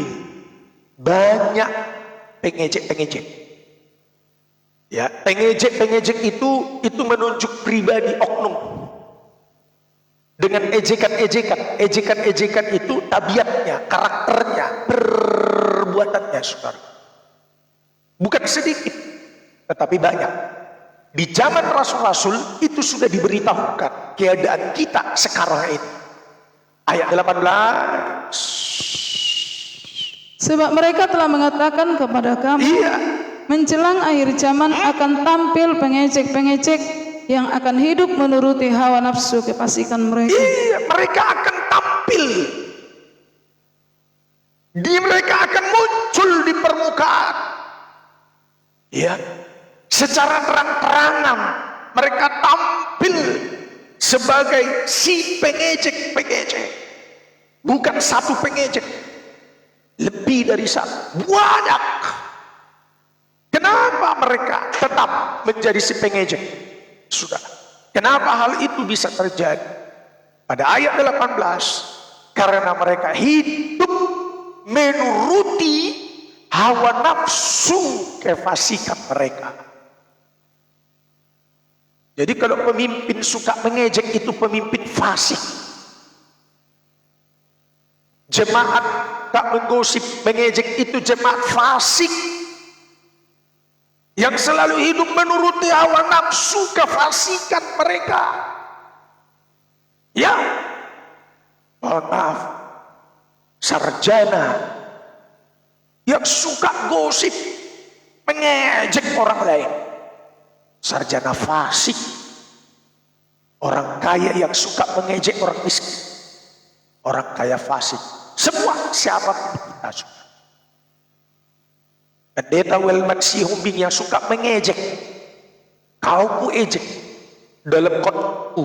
banyak pengejek-pengejek. Ya, pengejek-pengejek itu menunjuk pribadi oknum. Dengan ejekan-ejekan, ejekan-ejekan itu tabiatnya, karakternya, perbuatannya, saudara. Bukan sedikit, tetapi banyak. Di zaman rasul-rasul itu sudah diberitahukan keadaan kita sekarang ini. Ayat 18. Sebab mereka telah mengatakan kepada kamu, menjelang akhir zaman akan tampil pengejek-pengejek yang akan hidup menuruti hawa nafsu kefasikan mereka. Iya, mereka akan tampil. Mereka akan muncul di permukaan. Ya, secara terang-terangan mereka tampil sebagai si pengejek-pengejek. Bukan satu pengejek, lebih dari satu, banyak. Kenapa mereka tetap menjadi si pengejek? Sudah. Kenapa hal itu bisa terjadi? Pada ayat 18, karena mereka hidup menuruti hawa nafsu kefasikan mereka. Jadi kalau pemimpin suka mengejek, itu pemimpin fasik. Jemaat tak menggosip, mengejek, itu jemaat fasik yang selalu hidup menuruti hawa nafsu kefasikan mereka. Ya, mohon maaf, sarjana yang suka gosip, mengejek orang lain, sarjana fasik. Orang kaya yang suka mengejek orang miskin, orang kaya fasik. Semua siapapun kita suka. Pendeta Welman Sihombing yang suka mengejek, kau ku ejek dalam khotbahku,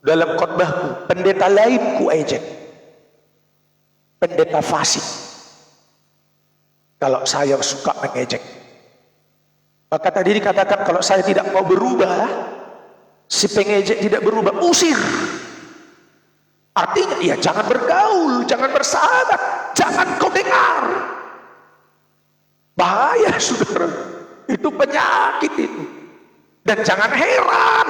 dalam khotbahku, pendeta lain ku ejek, pendeta fasik. Kalau saya suka mengejek, maka tadi dikatakan kalau saya tidak mau berubah, si pengejek tidak berubah, usir. Artinya ya jangan bergaul, jangan bersahabat, jangan kau dengar. Bahaya, saudara. Itu penyakit itu. Dan jangan heran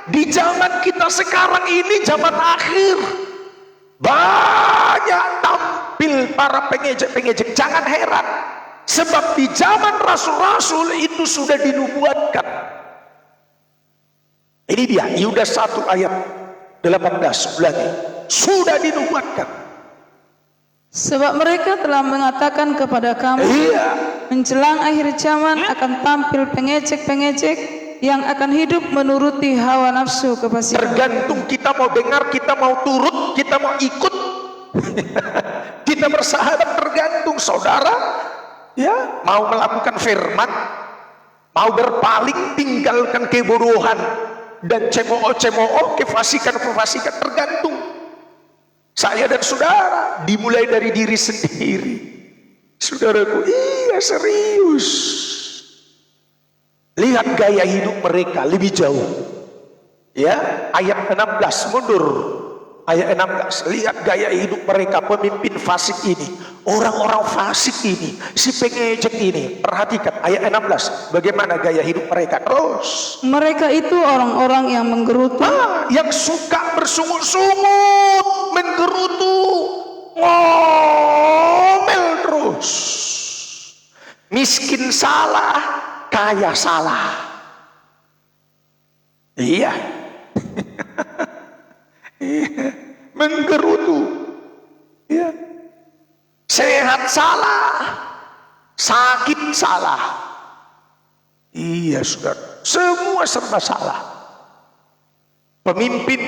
di zaman kita sekarang ini, zaman akhir, banyak tampil para pengejek-pengejek. Jangan heran, sebab di zaman rasul-rasul itu sudah dinubuatkan. Ini dia Yudas 1 ayat 18 lagi, sudah dinubuatkan. Sebab mereka telah mengatakan kepada kamu, menjelang akhir zaman akan tampil pengejek-pengejek yang akan hidup menuruti hawa nafsu kefasikan. Tergantung kita mau dengar, kita mau turut, kita mau ikut, Kita bersahabat tergantung saudara, ya, mau melakukan firman, mau berpaling, tinggalkan kebodohan dan cemooh-cemooh, kefasikan-kefasikan, tergantung saya dan saudara. Dimulai dari diri sendiri. Saudaraku, iya serius. Lihat gaya hidup mereka lebih jauh. Ya, ayat 16 mundur. Ayat 16, lihat gaya hidup mereka, pemimpin fasik ini, orang-orang fasik ini, si pengejek ini. Perhatikan ayat 16, bagaimana gaya hidup mereka. Terus, Mereka itu orang-orang yang menggerutu, yang suka bersungut-sungut, menggerutu, ngomel terus. Miskin salah, kaya salah. Iya. Menggerutu, ya. Sehat salah, sakit salah. Iya saudara, semua serba salah. Pemimpin,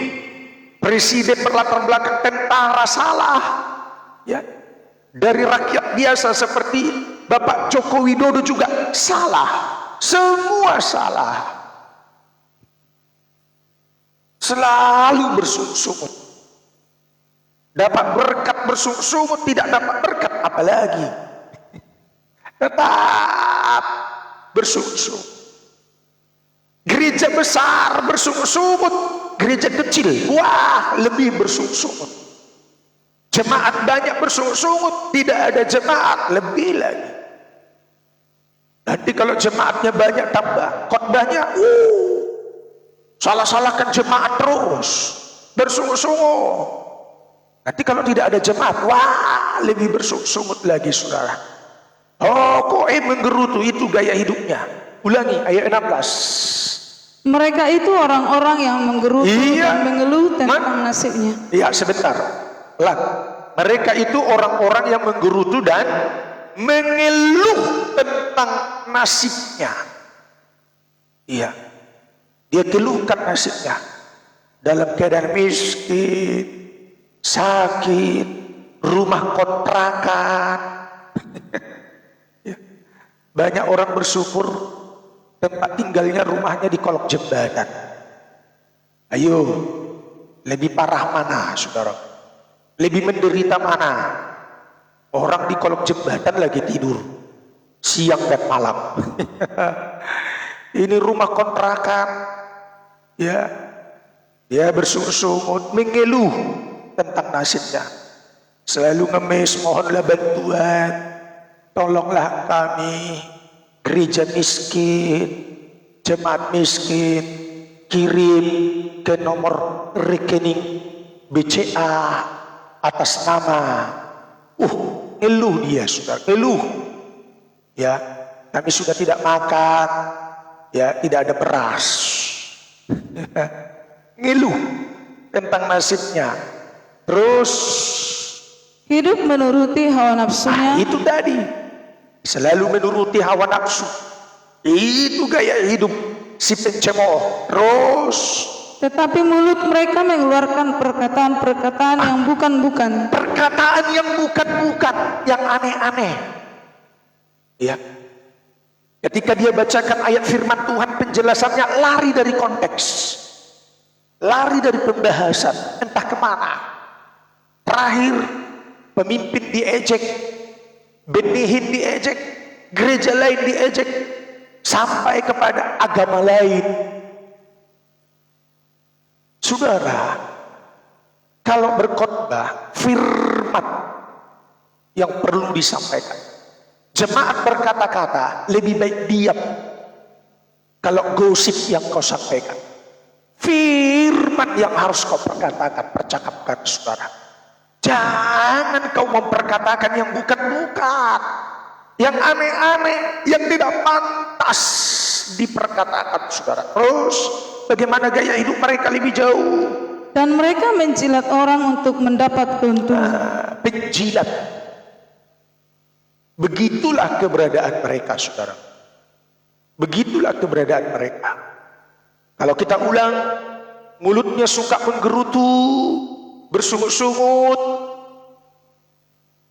presiden berlatar belakang tentara salah, ya. Dari rakyat biasa seperti Bapak Joko Widodo juga salah. Semua salah. Selalu bersungut-sungut. Dapat berkat bersungut-sungut, tidak dapat berkat apalagi. Tetap bersungut-sungut. Gereja besar bersungut-sungut, gereja kecil, wah, lebih bersungut-sungut. Jemaat banyak bersungut-sungut, tidak ada jemaat, lebih lagi. Nanti kalau jemaatnya banyak tambah, khotbahnya, salah-salahkan jemaat terus, bersungut-sungut. Nanti kalau tidak ada jemaat, wah, lebih bersungut-sungut lagi saudara. Oh, kok menggerutu, itu gaya hidupnya. Ulangi ayat 16. mereka itu orang-orang yang menggerutu dan mengeluh tentang nasibnya. Iya, sebentar. Pelan. Mereka itu orang-orang yang menggerutu dan mengeluh tentang nasibnya. Iya. Dia keluhkan nasibnya. Dalam keadaan miskin, sakit, rumah kontrakan. Banyak orang bersyukur tempat tinggalnya, rumahnya di kolong jembatan. Ayo, lebih parah mana saudara? Lebih menderita mana? Orang di kolong jembatan lagi tidur siang dan malam. Ini rumah kontrakan, ya, dia bersungut-sungut, mengeluh tentang nasibnya. Selalu ngemis, mohonlah bantuan, tolonglah kami, gereja miskin, jemaat miskin, kirim ke nomor rekening BCA atas nama. Ngeluh dia sudah, ngeluh. Ya, kami sudah tidak makan, ya, tidak ada beras. Ngeluh tentang nasibnya. Terus Hidup menuruti hawa nafsunya. itu tadi, selalu menuruti hawa nafsu. Itu gaya hidup si pencemooh. Terus Tetapi mulut mereka mengeluarkan perkataan-perkataan yang bukan-bukan. perkataan yang bukan-bukan, yang aneh-aneh. Ya. Ketika dia bacakan ayat firman Tuhan, penjelasannya lari dari konteks, lari dari pembahasan, entah kemana. Terakhir, pemimpin diejek, benihin diejek, gereja lain diejek, sampai kepada agama lain. Saudara, kalau berkhotbah, firman yang perlu disampaikan. Jemaat berkata-kata, lebih baik diam. Kalau gosip yang kau sampaikan, firman yang harus kau perkatakan, percakapkan saudara. Jangan kau memperkatakan yang bukan-bukan, yang aneh-aneh, yang tidak pantas diperkatakan saudara. Terus bagaimana gaya hidup mereka lebih jauh? Dan mereka menjilat orang untuk mendapat keuntungan. Penjilat. Begitulah keberadaan mereka saudara. Begitulah keberadaan mereka. Kalau kita ulang, mulutnya suka menggerutu, bersungut-sungut,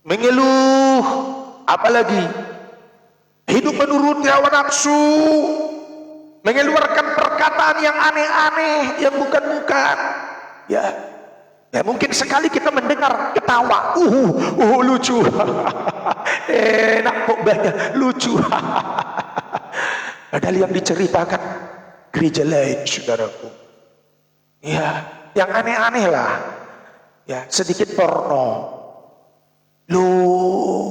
mengeluh, apalagi hidup menuruti hawa nafsu, mengeluarkan perkataan yang aneh-aneh, yang bukan-bukan. Ya mungkin sekali kita mendengar ketawa, lucu, enak kok banyak lucu. Padahal yang diceritakan gereja lain, saudaraku. Ya, yang aneh-aneh lah. Ya, sedikit porno. Loh,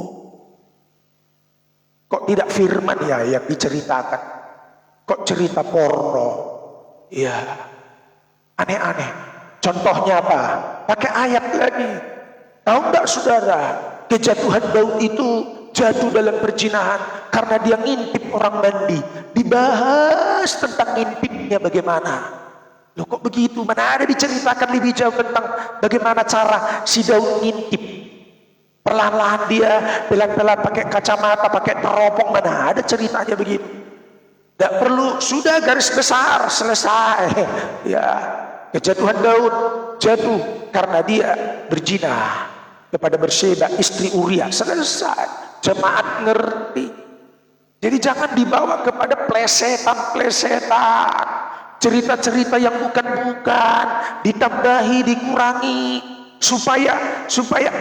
kok tidak firman ya yang diceritakan? Kok cerita porno? Ya, aneh-aneh. Contohnya apa? Pakai ayat lagi. Tahu enggak saudara, kejatuhan Daud itu jatuh dalam perzinahan karena dia ngintip orang mandi. Dibahas tentang ngintipnya bagaimana. Loh kok begitu? Mana ada diceritakan lebih jauh tentang bagaimana cara si Daud ngintip. Perlahan-lahan dia pelan-pelan pakai kacamata, pakai teropong, mana ada ceritanya begitu. Tidak perlu, sudah garis besar, selesai. Ya, kejatuhan Daud jatuh karena dia berzina kepada Berseba, istri Uria. Selesai, jemaat ngerti. Jadi jangan dibawa kepada plesetan-plesetan, cerita-cerita yang bukan-bukan, ditambahi, dikurangi, supaya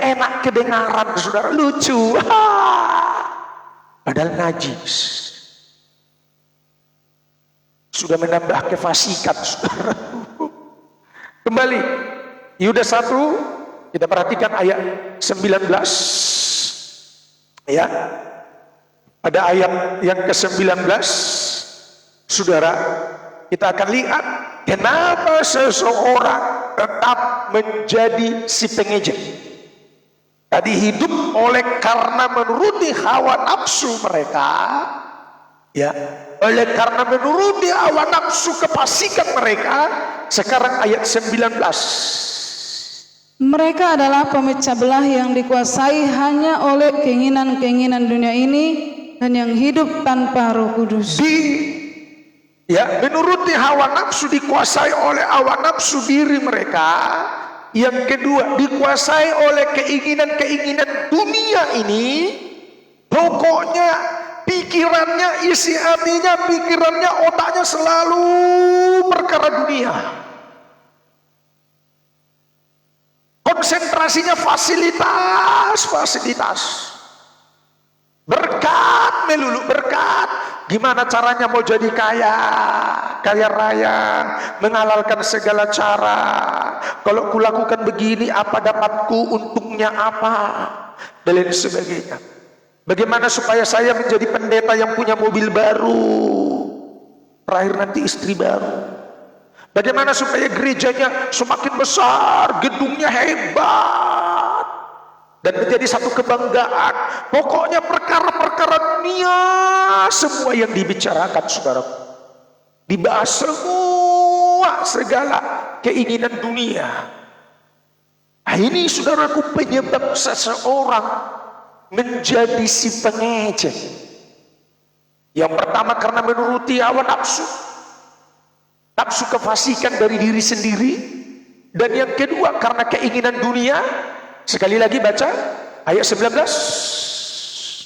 enak kedengaran, saudara, lucu. Padahal najis. Sudah menambah kefasikan, saudara. Kembali Yuda 1, kita perhatikan ayat 19. Ya. Pada ayat yang ke-19, saudara, kita akan lihat kenapa seseorang tetap menjadi si pengejek. Tadi hidup karena menuruti hawa nafsu mereka, ya, karena menuruti hawa nafsu kefasikan mereka. Sekarang ayat 19. Mereka adalah pemecah belah yang dikuasai hanya oleh keinginan-keinginan dunia ini dan yang hidup tanpa Roh Kudus. Menuruti hawa nafsu, dikuasai oleh hawa nafsu diri mereka. Yang kedua, dikuasai oleh keinginan-keinginan dunia ini. Pokoknya pikirannya, isi hatinya, pikirannya, otaknya selalu perkara dunia. Konsentrasinya fasilitas. Berkat melulu, berkat. Gimana caranya mau jadi kaya raya, menghalalkan segala cara. Kalau kulakukan begini, apa dapatku, untungnya apa, dan lain sebagainya. Bagaimana supaya saya menjadi pendeta yang punya mobil baru, terakhir nanti istri baru. Bagaimana supaya gerejanya semakin besar, gedungnya hebat, dan menjadi satu kebanggaan. Pokoknya perkara-perkara dunia semua yang dibicarakan, saudara. Dibahas semua, segala keinginan dunia. Nah, ini saudaraku penyebab seseorang menjadi si pengejek. Yang pertama karena menuruti hawa nafsu kefasikan dari diri sendiri. Dan yang kedua karena keinginan dunia. Sekali lagi baca ayat 19.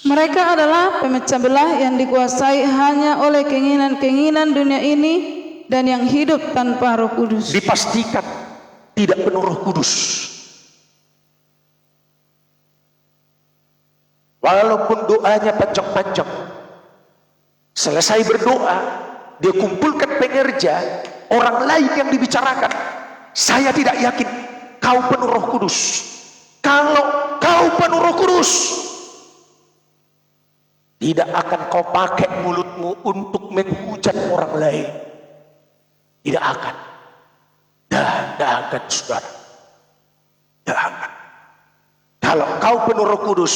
Mereka adalah pemecah belah yang dikuasai hanya oleh keinginan-keinginan dunia ini dan yang hidup tanpa Roh Kudus. Dipastikan tidak penuh Roh Kudus. Walaupun doanya panjang-panjang, selesai berdoa, dia kumpulkan pengerja, orang lain yang dibicarakan. Saya tidak yakin kau penuh Roh Kudus. Kalau kau penuh Roh Kudus, tidak akan kau pakai mulutmu untuk menghujat orang lain. Tidak akan. Tidak akan, saudara. Tidak akan. Kalau kau penuh Roh Kudus,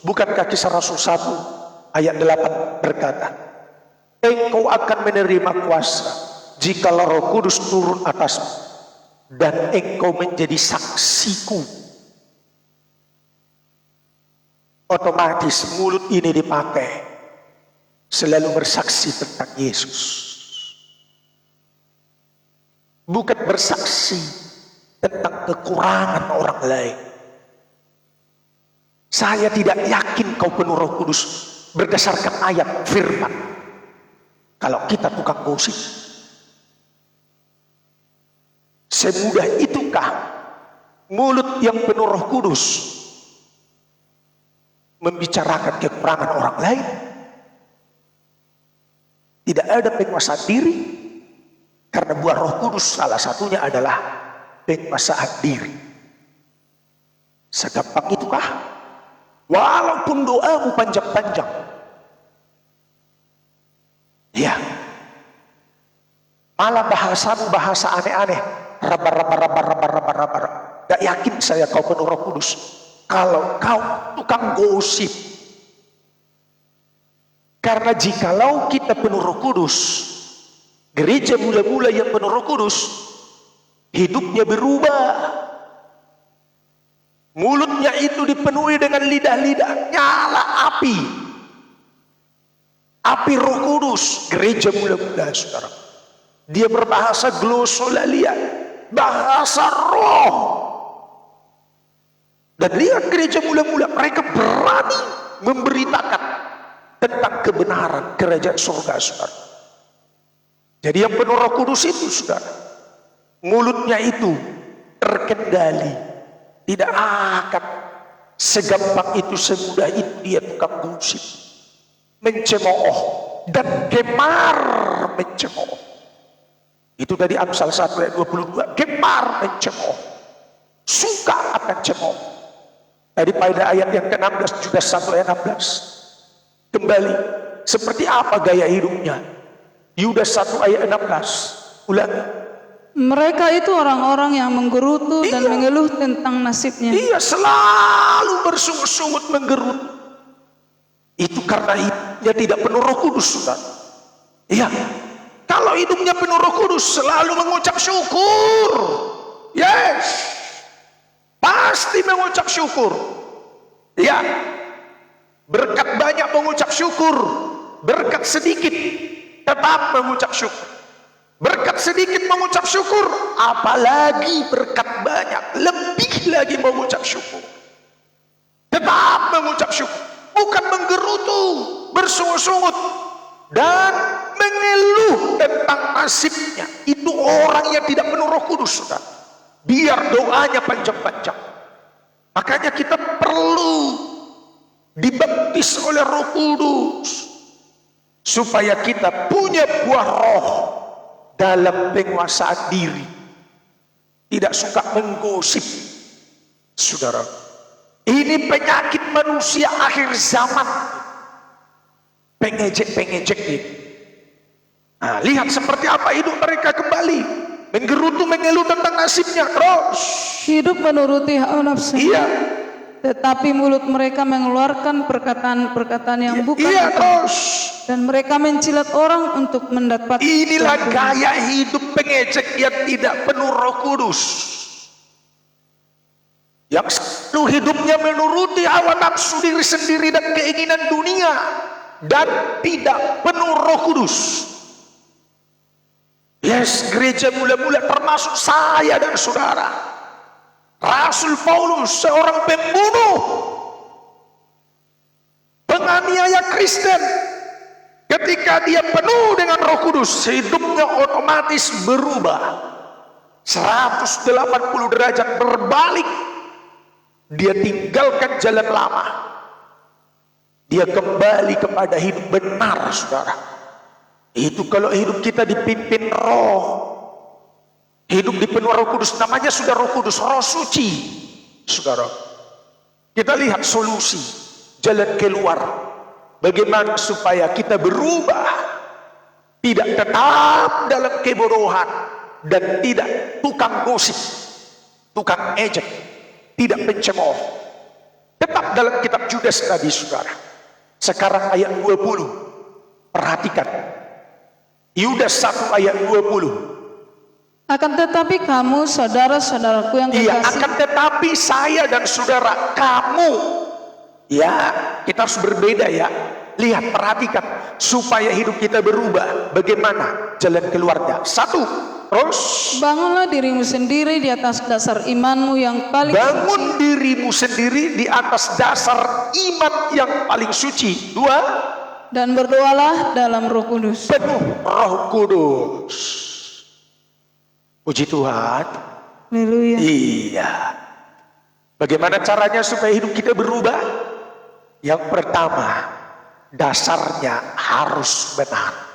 bukankah Kisah Rasul 1 ayat 8 berkata, engkau akan menerima kuasa jikalau Roh Kudus turun atasmu, dan engkau menjadi saksiku. Otomatis mulut ini dipakai selalu bersaksi tentang Yesus, bukan bersaksi tentang kekurangan orang lain. Saya tidak yakin kau penuh Roh Kudus berdasarkan ayat firman. Kalau kita tukang gosip, semudah itukah mulut yang penuh Roh Kudus membicarakan kekurangan orang lain? Tidak ada penguasaan diri, karena buah Roh Kudus salah satunya adalah penguasaan diri. Segampang itukah? Walaupun doamu panjang-panjang, ya, malah bahasamu bahasa aneh-aneh, raba. Gak yakin saya kau penuh Roh Kudus kalau kau tukang gosip. Karena jikalau kita penuh Roh Kudus, gereja mula-mula yang penuh Roh Kudus, hidupnya berubah. Mulutnya itu dipenuhi dengan lidah-lidah, nyala api. Api Roh Kudus, gereja mula-mula, saudara. Dia berbahasa glosolalia, bahasa roh. Dan lihat gereja mula-mula, mereka berani memberitakan tentang kebenaran kerajaan surga, saudara. Jadi yang penuh Roh Kudus itu, saudara, mulutnya itu terkendali. Tidak akan segampang itu, semudah itu dia tukang gosip, mencemooh dan gemar mencemooh. Itu tadi Amsal 1 ayat 22, gemar mencemooh, suka akan cemooh. Tadi pada ayat yang ke-16 juga 1 ayat 16. Kembali, seperti apa gaya hidupnya? Yudas 1 ayat 16. Ulangi. Mereka itu orang-orang yang menggerutu dan mengeluh tentang nasibnya. Iya, selalu bersungut-sungut menggerutu. Itu karena hidupnya tidak penuh Roh Kudus, saudara. Iya, kalau hidupnya penuh Roh Kudus, selalu mengucap syukur. Yes, pasti mengucap syukur. Iya, berkat banyak mengucap syukur, berkat sedikit tetap mengucap syukur. Berkat sedikit mengucap syukur, apalagi berkat banyak, lebih lagi mengucap syukur. Tetap mengucap syukur, bukan menggerutu, bersungut-sungut dan mengeluh tentang nasibnya. Itu orang yang tidak penuh Roh Kudus, saudara. Biar doanya panjang-panjang. Makanya kita perlu dibaptis oleh Roh Kudus supaya kita punya buah roh dalam penguasaan diri, tidak suka menggosip, saudara. Ini penyakit manusia akhir zaman, pengejek ini. Nah, lihat seperti apa hidup mereka kembali, menggerutu, mengeluh tentang nasibnya terus. Hidup menuruti hawa nafsu. Iya. Tetapi mulut mereka mengeluarkan perkataan-perkataan yang bukan. Iya, terus. Dan mereka mencilat orang untuk mendapat. Inilah gaya hidup pengejek yang tidak penuh Roh Kudus, yang selalu hidupnya menuruti hawa nafsu diri sendiri dan keinginan dunia, dan tidak penuh Roh Kudus. Yes, gereja mula-mula termasuk saya dan saudara. Rasul Paulus, seorang pembunuh, penganiaya Kristen, ketika dia penuh dengan Roh Kudus, hidupnya otomatis berubah 180 derajat, berbalik. Dia tinggalkan jalan lama, dia kembali kepada hidup benar, saudara. Itu kalau hidup kita dipimpin roh, hidup di penuh Roh Kudus, namanya sudah Roh Kudus, Roh Suci, saudara. Kita lihat solusi, jalan keluar, bagaimana supaya kita berubah, tidak tetap dalam kebodohan, dan tidak tukang gosip, tukang ejek, tidak pencemooh. Tetap dalam kitab Yudas tadi, saudara. Sekarang ayat 20, perhatikan Yudas 1 ayat 20. Akan tetapi kamu, saudara-saudaraku yang Iya, kekasih, akan tetapi saya dan saudara, kamu, ya, kita harus berbeda, ya. Lihat, perhatikan, supaya hidup kita berubah. Bagaimana jalan keluarnya? 1, Terus bangunlah dirimu sendiri di atas dasar imanmu yang paling bangun dirimu sendiri di atas dasar iman yang paling suci. 2, dan berdoalah dalam Roh Kudus. penuh Roh Kudus. Puji Tuhan. Haleluya. Iya. Bagaimana caranya supaya hidup kita berubah? Yang pertama, dasarnya harus benar.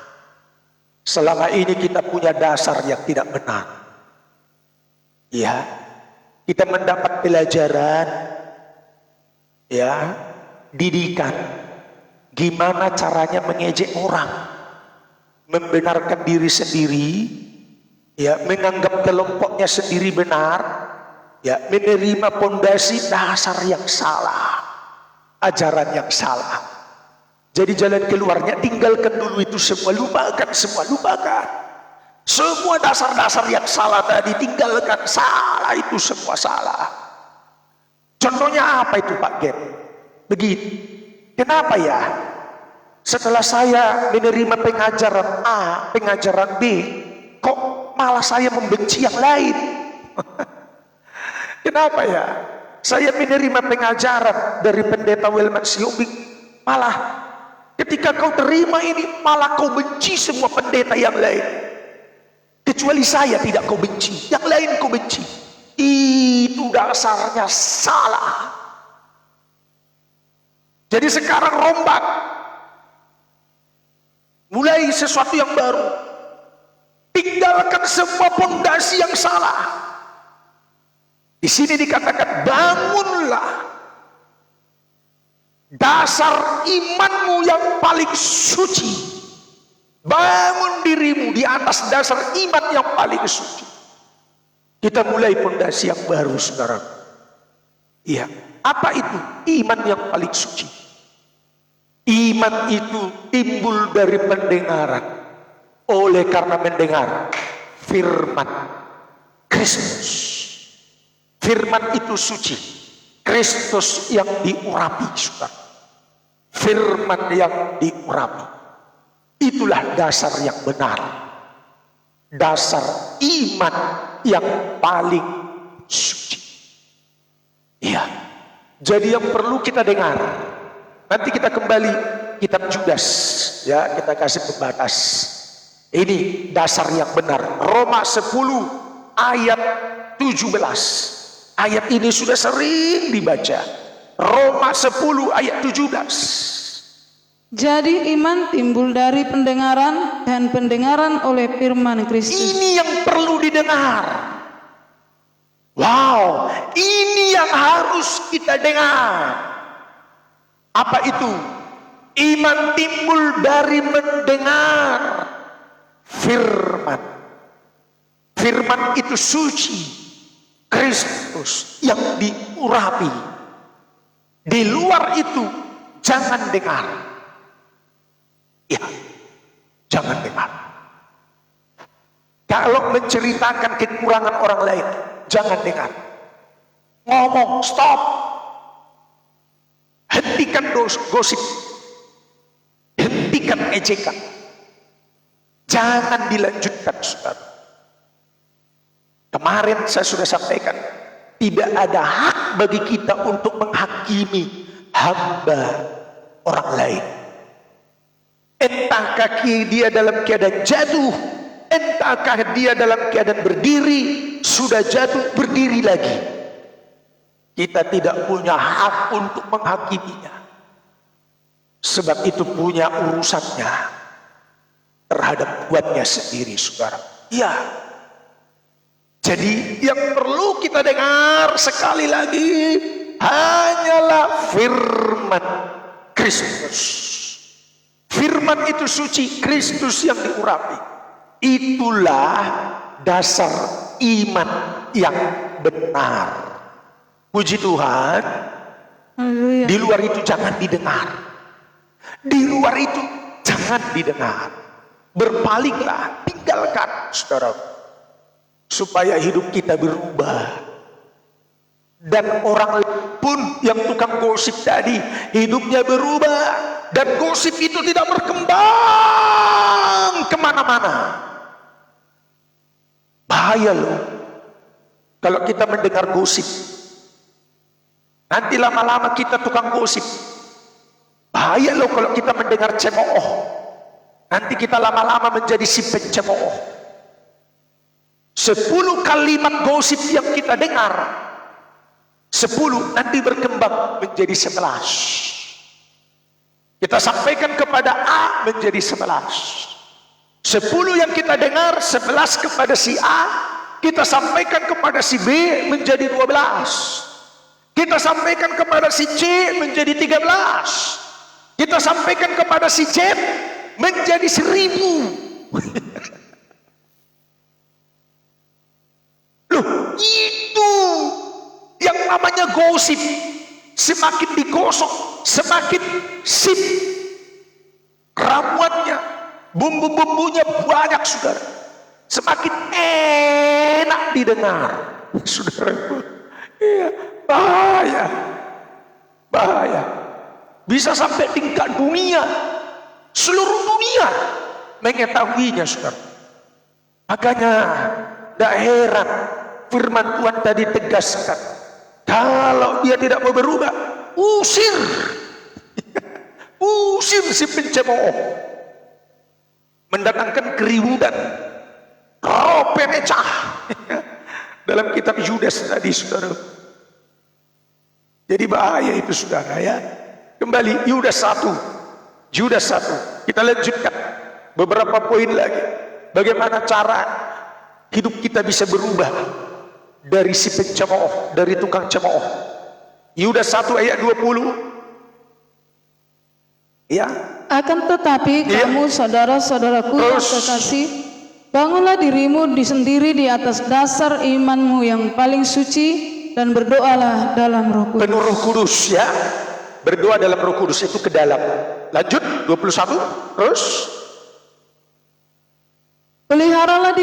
Selama ini kita punya dasar yang tidak benar. Ya, kita mendapat pelajaran, ya, didikan. Gimana caranya mengejek orang, membenarkan diri sendiri, ya, menganggap kelompoknya sendiri benar, ya, menerima pondasi dasar yang salah, ajaran yang salah. Jadi jalan keluarnya tinggalkan dulu itu semua, lupakan semua, lupakan. Semua dasar-dasar yang salah tadi tinggalkan, salah itu semua salah. Contohnya apa itu Pak Gen? Begitu. Kenapa ya? Setelah saya menerima pengajaran A, pengajaran B, kok malah saya membenci yang lain? Kenapa ya? Saya menerima pengajaran dari pendeta Wilman Siobing, malah ketika kau terima ini, malah kau benci semua pendeta yang lain. Kecuali saya tidak kau benci, yang lain kau benci. Itu dasarnya salah. Jadi sekarang rombak, mulai sesuatu yang baru. Tinggalkan semua pondasi yang salah. Di sini dikatakan bangunlah dasar imanmu yang paling suci. Bangun dirimu di atas dasar iman yang paling suci. Kita mulai pondasi yang baru sekarang. Iya, apa itu iman yang paling suci? Iman itu timbul dari pendengaran. Oleh karena mendengar firman Kristus. Firman itu suci. Kristus yang diurapi, saudara. Firman yang diurapi, itulah dasar yang benar, dasar iman yang paling suci. Iya. Jadi yang perlu kita dengar, nanti kita kembali kitab Judas, ya, kita kasih pembatas. Ini dasar yang benar. Roma 10 ayat 17. Ayat ini sudah sering dibaca. Roma 10 ayat 17. Jadi iman timbul dari pendengaran, dan pendengaran oleh firman Kristus. Ini yang perlu didengar. Wow, ini yang harus kita dengar. Apa itu? Iman timbul dari mendengar firman. Firman itu suci. Kristus yang diurapi. Di luar itu jangan dengar. Ya, jangan dengar. Kalau menceritakan kekurangan orang lain, jangan dengar. Ngomong, stop. Hentikan gosip. Hentikan ejekan. Jangan dilanjutkan, saudara. Kemarin saya sudah sampaikan, tidak ada hak bagi kita untuk menghakimi hamba orang lain. Entahkah dia dalam keadaan jatuh, entahkah dia dalam keadaan berdiri, sudah jatuh berdiri lagi. Kita tidak punya hak untuk menghakiminya. Sebab itu punya urusannya terhadap buatnya sendiri, saudara. Ya. Jadi yang perlu kita dengar sekali lagi hanyalah firman Kristus. Firman itu suci, Kristus yang diurapi. Itulah dasar iman yang benar. Puji Tuhan. Haleluya. Di luar itu jangan didengar. Di luar itu jangan didengar. Berpalinglah, tinggalkan, saudara. Supaya hidup kita berubah. Dan orang pun yang tukang gosip tadi, hidupnya berubah. Dan gosip itu tidak berkembang kemana-mana. Bahaya loh kalau kita mendengar gosip. Nanti lama-lama kita tukang gosip. Bahaya loh kalau kita mendengar cemooh. Nanti kita lama-lama menjadi si pencemooh. 10 kalimat gosip yang kita dengar, 10 nanti berkembang menjadi 11. Kita sampaikan kepada A menjadi 11. 10 yang kita dengar, 11 kepada si A, kita sampaikan kepada si B menjadi 12. Kita sampaikan kepada si C menjadi 13. Kita sampaikan kepada si Z menjadi 1000. Loh, itu yang namanya gosip. Semakin digosok, semakin sip ramuannya, bumbu-bumbunya banyak, saudara. Semakin enak didengar, saudara. Iya, bahaya, bahaya. Bisa sampai tingkat dunia, seluruh dunia mengetahuinya, saudara. Makanya tidak heran firman Tuhan tadi tegaskan, kalau dia tidak mau berubah, usir. Usir si pencemooh, mendatangkan keributan, roh pemecah. Dalam kitab Yudas tadi, saudara. Jadi bahaya itu, saudara, ya. Kembali Yudas 1. Yudas 1. Kita lanjutkan beberapa poin lagi. Bagaimana cara hidup kita bisa berubah dari si pencemooh, dari tukang cemooh. Yudas 1 ayat 20. Ya. Akan tetapi kamu saudara-saudaraku yang kekasih, bangunlah dirimu sendiri di atas dasar imanmu yang paling suci, dan berdoalah dalam Roh Kudus. Penuh Roh Kudus, ya. Berdoa dalam Roh Kudus itu ke dalam. Lanjut 21 terus. Peliharalah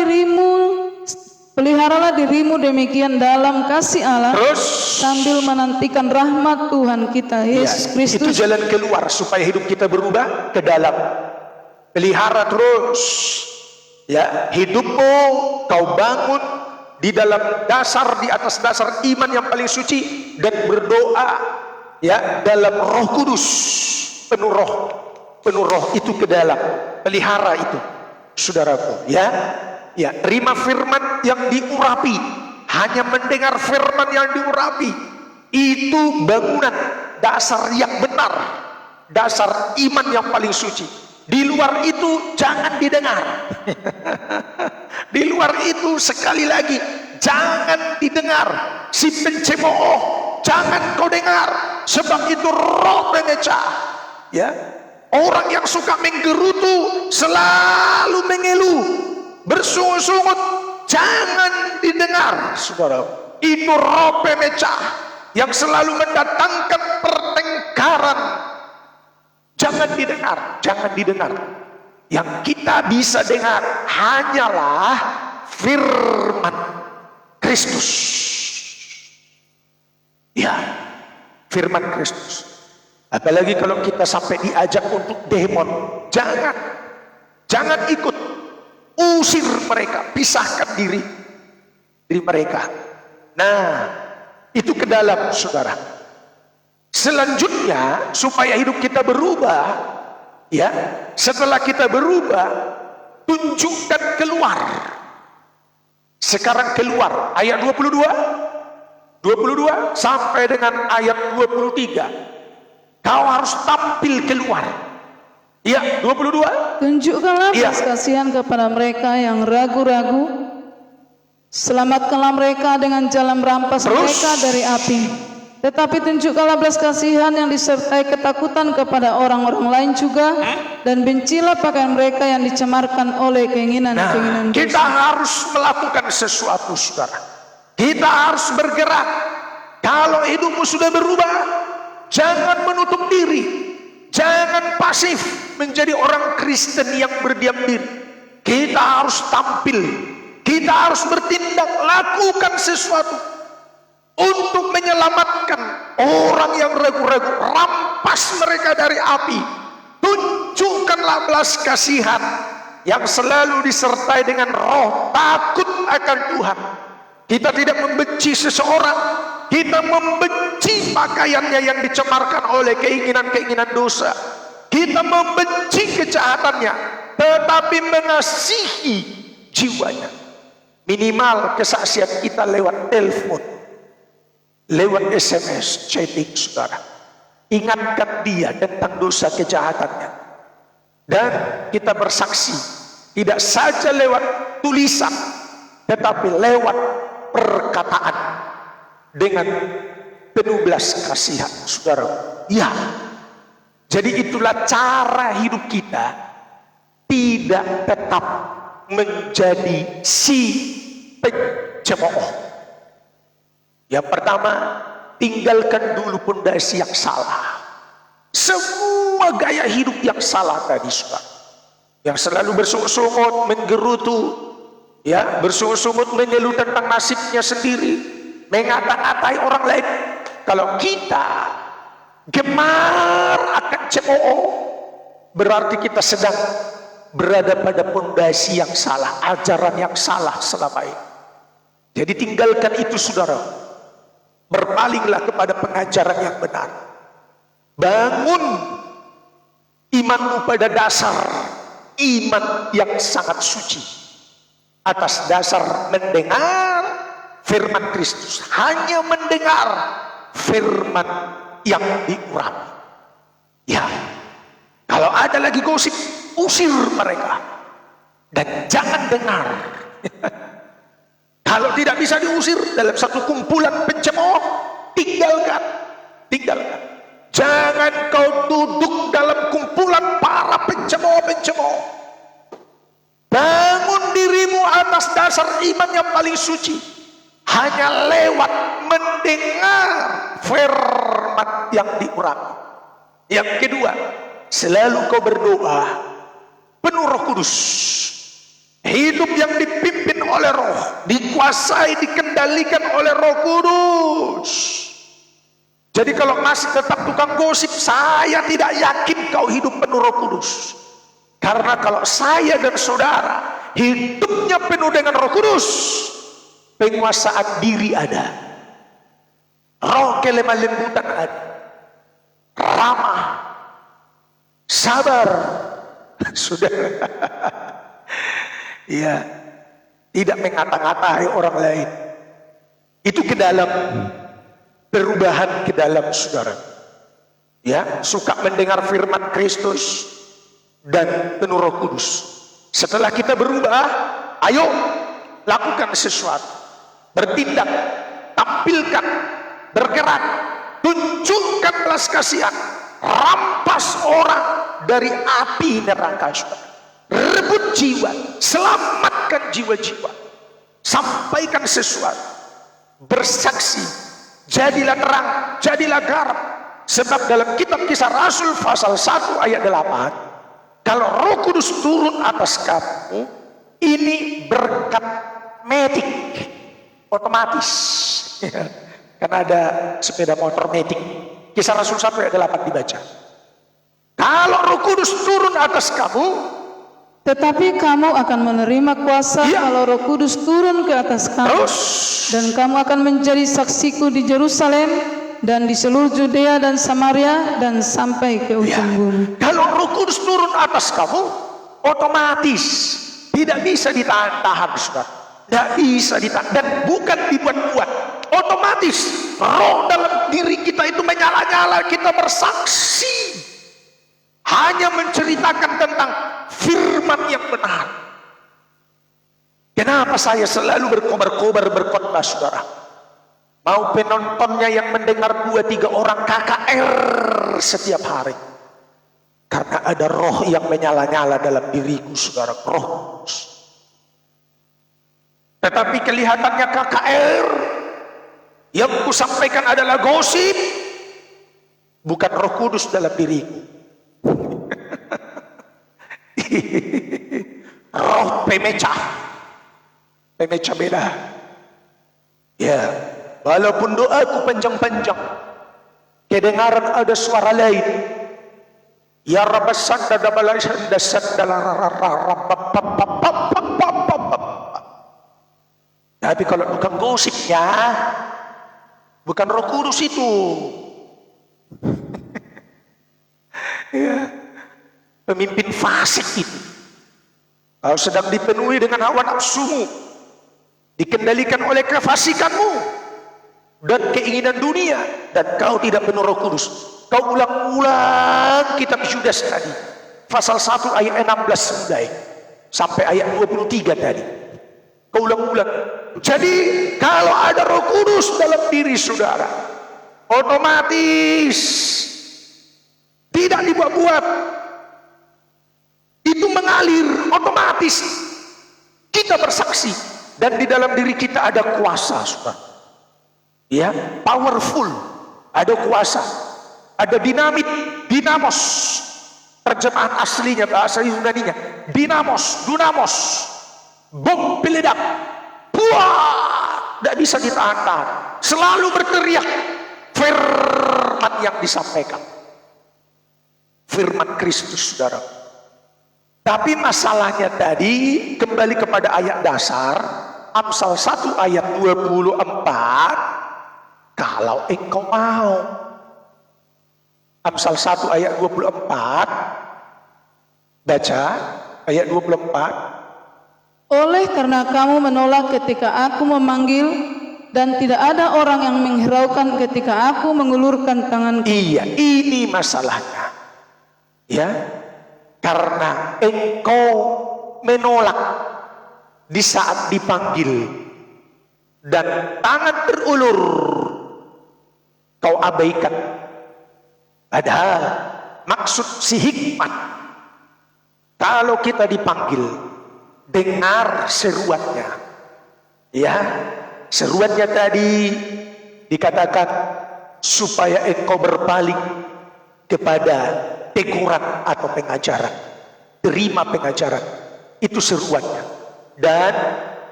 dirimu demikian dalam kasih Allah, terus sambil menantikan rahmat Tuhan kita Yesus Kristus. Itu jalan keluar supaya hidup kita berubah ke dalam. Pelihara terus, ya, hidupmu kau bangun di dalam dasar, di atas dasar iman yang paling suci, dan berdoa, ya, dalam Roh Kudus. Penuh roh itu ke dalam. Pelihara itu, saudaraku, ya. Ya, terima firman yang diurapi. Hanya mendengar firman yang diurapi, itu bangunan dasar yang benar, dasar iman yang paling suci. Di luar itu jangan didengar. Di luar itu sekali lagi jangan didengar. Si pencemooh jangan kau dengar, sebab itu roh pemecah. Ya, orang yang suka menggerutu, selalu mengeluh, bersungut-sungut, jangan didengar, saudara. Itu roh pemecah yang selalu mendatangkan pertengkaran. Jangan didengar, jangan didengar. Yang kita bisa dengar hanyalah firman Kristus. Ya, firman Kristus. Apalagi kalau kita sampai diajak untuk demon, jangan ikut. Usir mereka, pisahkan diri mereka. Nah, itu ke dalam, saudara. Selanjutnya, supaya hidup kita berubah, ya, setelah kita berubah, tunjukkan keluar. Sekarang keluar, ayat 22 sampai dengan ayat 23. Kau harus tampil keluar. Ya, 22. Tunjukkanlah belas kasihan kepada mereka yang ragu-ragu. Selamatkanlah mereka dengan jalan merampas mereka dari api. Tetapi tunjukkanlah belas kasihan yang disertai ketakutan kepada orang-orang lain juga, dan bencilah pakaian mereka yang dicemarkan oleh keinginan-keinginan dosa. Kita harus melakukan sesuatu, saudara. Kita harus bergerak. Kalau hidupmu sudah berubah, jangan menutup diri. Jangan pasif menjadi orang Kristen yang berdiam diri. Kita harus tampil. Kita harus bertindak, lakukan sesuatu untuk menyelamatkan orang yang ragu-ragu. Rampas mereka dari api. Tunjukkanlah belas kasihan. yang selalu disertai dengan roh takut akan Tuhan. Kita tidak membenci seseorang, kita membenci pakaiannya yang dicemarkan oleh keinginan-keinginan dosa. Kita membenci kejahatannya, tetapi mengasihi jiwanya. Minimal kesaksian kita lewat telepon, lewat SMS, chatting, saudara. Ingatkan dia tentang dosa kejahatannya. Dan kita bersaksi, tidak saja lewat tulisan, tetapi lewat perkataan dengan penuh belas kasihan, saudara. Ya, jadi itulah cara hidup kita tidak tetap menjadi si pencemooh. Yang pertama, tinggalkan dulu pondasi yang salah. Semua gaya hidup yang salah tadi, saudara, yang selalu bersungut-sungut, menggerutu, ya, bersungut-sungut mengeluh tentang nasibnya sendiri, mengata-ngatai orang lain. Kalau kita gemar akan cemooh, berarti kita sedang berada pada pondasi yang salah, ajaran yang salah selama ini. Jadi tinggalkan itu, saudara. Berpalinglah kepada pengajaran yang benar. Bangun imanmu pada dasar iman yang sangat suci, atas dasar mendengar firman Kristus. Hanya mendengar firman yang diurapi. Ya, kalau ada lagi gosip, usir mereka dan jangan dengar. Kalau tidak bisa diusir dalam satu kumpulan pencemooh, tinggalkan. Jangan kau duduk dalam kumpulan para pencemooh. Bangun dirimu atas dasar iman yang paling suci, hanya lewat mendengar firman yang diurapi. Yang kedua, selalu kau berdoa penuh Roh Kudus. Hidup yang dipimpin oleh Roh, dikuasai, dikendalikan oleh Roh Kudus. Jadi kalau masih tetap tukang gosip, saya tidak yakin kau hidup penuh Roh Kudus. Karena kalau saya dan saudara hidupnya penuh dengan Roh Kudus, penguasaan diri ada, roh kelemah lembutan ada, ramah, sabar, saudara. Ya, tidak mengata-ngatai orang lain. Itu ke dalam perubahan ke dalam, saudara. Ya, suka mendengar firman Kristus dan penuh Roh Kudus. Setelah kita berubah, ayo lakukan sesuatu, bertindak, tampilkan, bergerak, tunjukkan belas kasihan, rampas orang dari api neraka, saudara. Rebut jiwa, selamatkan jiwa-jiwa, sampaikan sesuatu, bersaksi, jadilah terang, jadilah garam. Sebab dalam kitab Kisah Rasul pasal 1 ayat 8, kalau Roh Kudus turun atas kamu, ini berkat metik, otomatis. Karena ada sepeda motor metik. Kisah Rasul 1 ayat 8 dibaca. Kalau Roh Kudus turun atas kamu, tetapi kamu akan menerima kuasa kalau Roh Kudus turun ke atas kamu. Dan kamu akan menjadi saksiku di Yerusalem dan di seluruh Judea dan Samaria dan sampai ke ujung bumi. Kalau Roh Kudus turun atas kamu, otomatis tidak bisa ditahan-tahan, saudara. Tidak bisa ditahan, dan bukan dibuat-buat. Otomatis roh dalam diri kita itu menyala-nyala, kita bersaksi, hanya menceritakan tentang firman yang benar. Kenapa saya selalu berkobar-kobar berkhotbah, saudara? Mau penontonnya yang mendengar 2-3 orang KKR setiap hari. Karena ada roh yang menyala-nyala dalam diriku, saudara, roh. Tetapi kelihatannya KKR, yang kusampaikan adalah gosip, bukan Roh Kudus dalam diriku. Roh pemecah beda. Ya, walaupun doaku panjang-panjang, kedengaran ada suara lain Ya rabasanda dabalasanda Tapi kalau bukan gosip ya, bukan Roh Kudus itu. Ya, pemimpin fasik itu. Kau sedang dipenuhi dengan hawa nafsumu, dikendalikan oleh kefasikanmu dan keinginan dunia, dan kau tidak penuh Roh Kudus. Kau ulang-ulang kitab Yudas tadi, pasal 1 ayat 16 mulai sampai ayat 23 tadi. Kau ulang-ulang. Jadi kalau ada Roh Kudus dalam diri saudara, otomatis tidak dibuat-buat, itu mengalir otomatis. Kita bersaksi dan di dalam diri kita ada kuasa, saudara. Ya, powerful, ada kuasa, ada dinamos. Terjemahan aslinya, bahasa Yunaninya, dinamos, dunamos, bom peledak, buah, tidak bisa ditahan-tahan, selalu berteriak firman yang disampaikan, firman Kristus, saudara. Tapi masalahnya tadi kembali kepada ayat dasar Amsal 1 ayat 24, kalau engkau mau. Amsal 1 ayat 24, baca ayat 24. Oleh karena kamu menolak ketika aku memanggil, dan tidak ada orang yang menghiraukan ketika aku mengulurkan tanganku. Iya, ini masalahnya. Ya, karena engkau menolak di saat dipanggil dan tangan terulur, kau abaikan. Padahal maksud si hikmat, kalau kita dipanggil, dengar seruannya. Ya, seruannya tadi dikatakan supaya engkau berpaling kepada teguran atau pengajaran, terima pengajaran, itu seruannya. Dan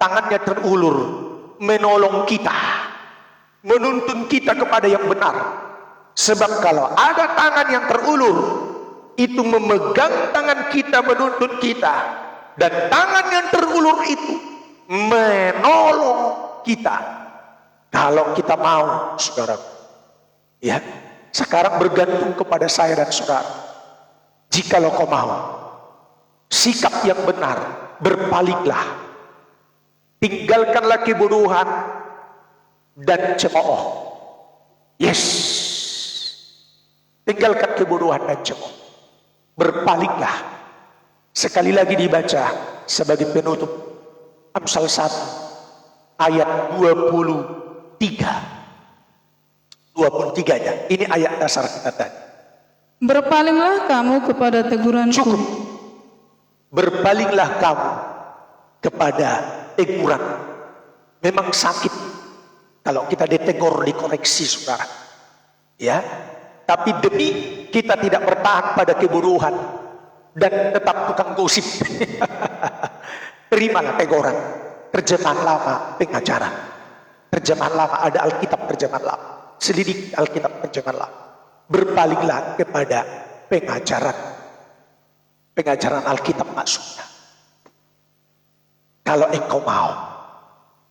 tangannya terulur menolong kita, menuntun kita kepada yang benar. Sebab kalau ada tangan yang terulur, itu memegang tangan kita, menuntun kita, dan tangan yang terulur itu menolong kita kalau kita mau, saudara. Ya, sekarang bergantung kepada saya dan saudara. Jikalau kau mau sikap yang benar, berpalinglah, tinggalkanlah kebodohan dan cemooh. Yes, tinggalkan kebodohan dan cemooh, berpalinglah. Sekali lagi dibaca sebagai penutup, Amsal 1 ayat 23-nya. Ini ayat dasar kita tadi. Berpalinglah kamu kepada teguranku. Cukup. Berpalinglah kamu kepada teguran. Memang sakit kalau kita ditegur, dikoreksi, saudara. Ya, tapi demi kita tidak bertahan pada kebodohan dan tetap tukang gosip, terimalah teguran. Terjemahan lama pengajaran, terjemahan lama, ada Alkitab terjemahan lama, selidik Alkitab terjemahan lama. Berpalinglah kepada pengajaran Alkitab maksudnya. Kalau engkau mau,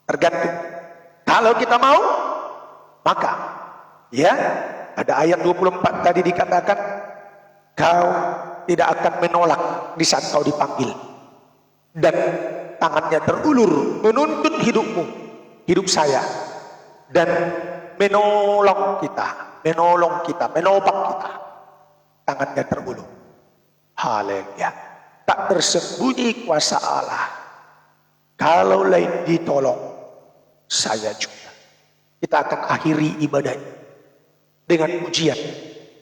tergantung. Kalau kita mau, maka ya, ada ayat 24 tadi dikatakan, kau tidak akan menolak di saat kau dipanggil, dan tangannya terulur menuntun hidupmu, hidup saya, dan menolong kita, menopang kita. Tangannya terulur. Haleluya. Tak tersembunyi kuasa Allah. Kalau lain ditolong, saya juga. Kita akan akhiri ibadah ini dengan pujian.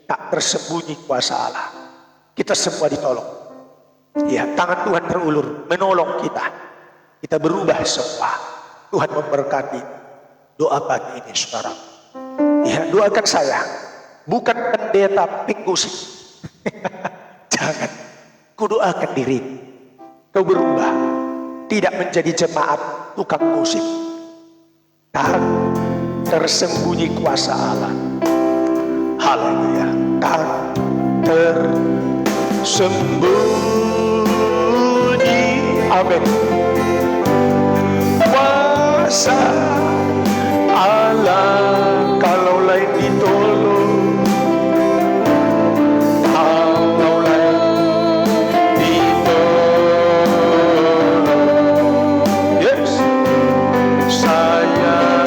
Tak tersembunyi kuasa Allah. Kita semua ditolong. Ya, tangan Tuhan terulur menolong kita. Kita berubah semua. Tuhan memberkati doa pagi ini, saudara. Ya, doakan saya, bukan pendeta penggosip. Jangan. Kau doakan diri. Kau berubah, tidak menjadi jemaat tukang gosip. Tak tersembunyi kuasa Allah. Haleluya. Tak sembunyi. Amin. Kuasa Allah kalau lain ditolong, kalau lain ditolong, yes, saya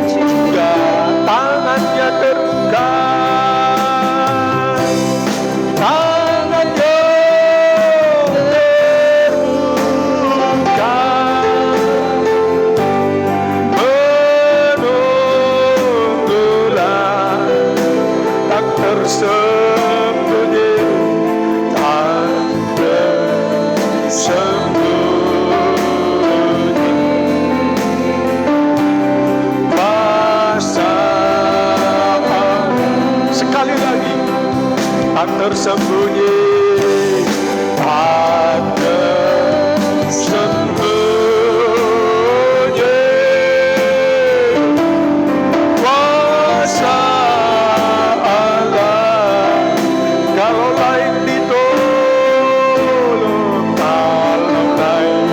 juga tangannya terbuka, tangannya terbuka, menunggulah tak tersembunyi, tak tersembunyi. Sekali lagi, tak tersembunyi, tak tersembunyi. Kuasa Allah kalau lain ditolong, kalau lain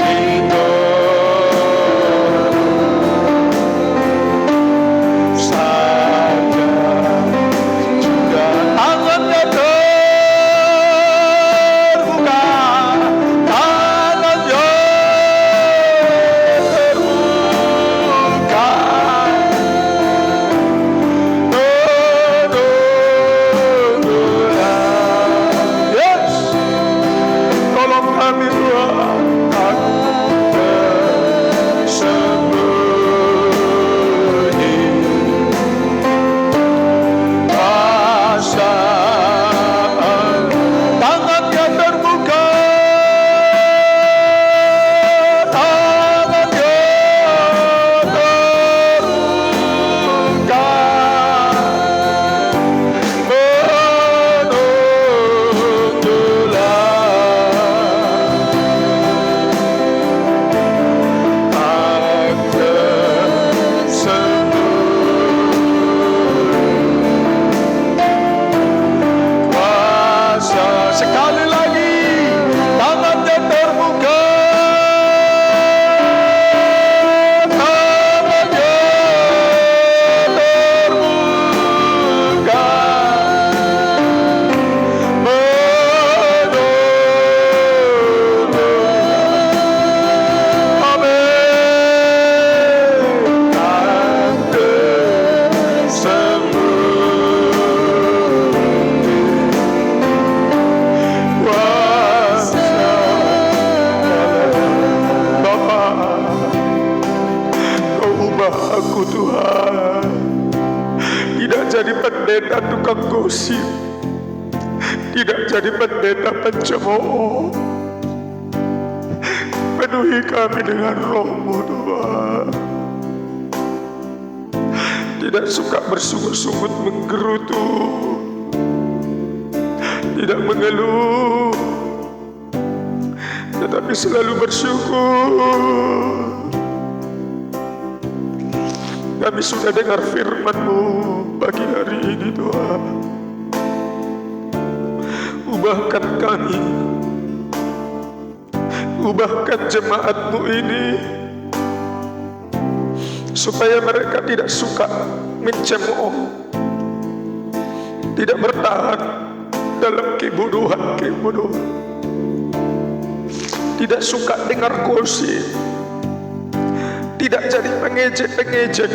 ditolong, saja juga tangannya terbuka, tangannya terbuka, menunggulah, yes, tolong kami Tuhan, tak tersembunyi. Kuasa tangannya terbuka, tangannya terbuka, menunggulah, tak tersembunyi. Kuasa sekali lagi, tangannya terbuka, tangannya terbuka, menunggulah, amin, tak tersembunyi. Kuasa Bapa, Kau ubah aku Tuhan, tidak jadi pendeta tukang gosip, tidak jadi pendeta pencemooh. Penuhi kami dengan Roh-Mu Tuhan, tidak suka bersungut-sungut menggerutu, tidak mengeluh, tetapi selalu bersyukur. Kami sudah dengar firman-Mu pagi hari ini Tuhan. Ubahkan kami, ubahkan jemaat-Mu ini, supaya mereka tidak suka mencemooh, tidak bertahan dalam kebodohan, tidak suka dengar gosip, tidak jadi pengejek-pengejek.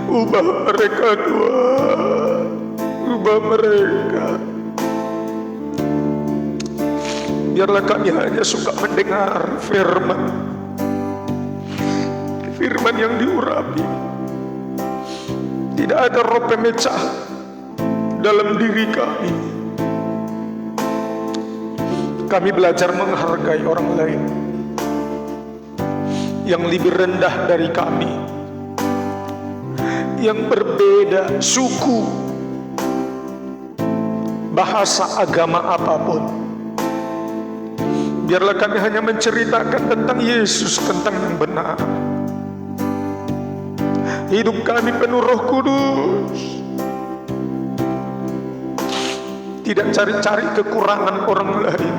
Ubah mereka Tuhan, ubah mereka. Biarlah kami hanya suka mendengar firman, firman yang diurapi. Tidak ada roh pemecah dalam diri kami. Kami belajar menghargai orang lain yang lebih rendah dari kami, yang berbeda suku, bahasa, agama apapun. Biarlah kami hanya menceritakan tentang Yesus, tentang yang benar. Hidup kami penuh Roh Kudus. tidak cari-cari kekurangan orang lain,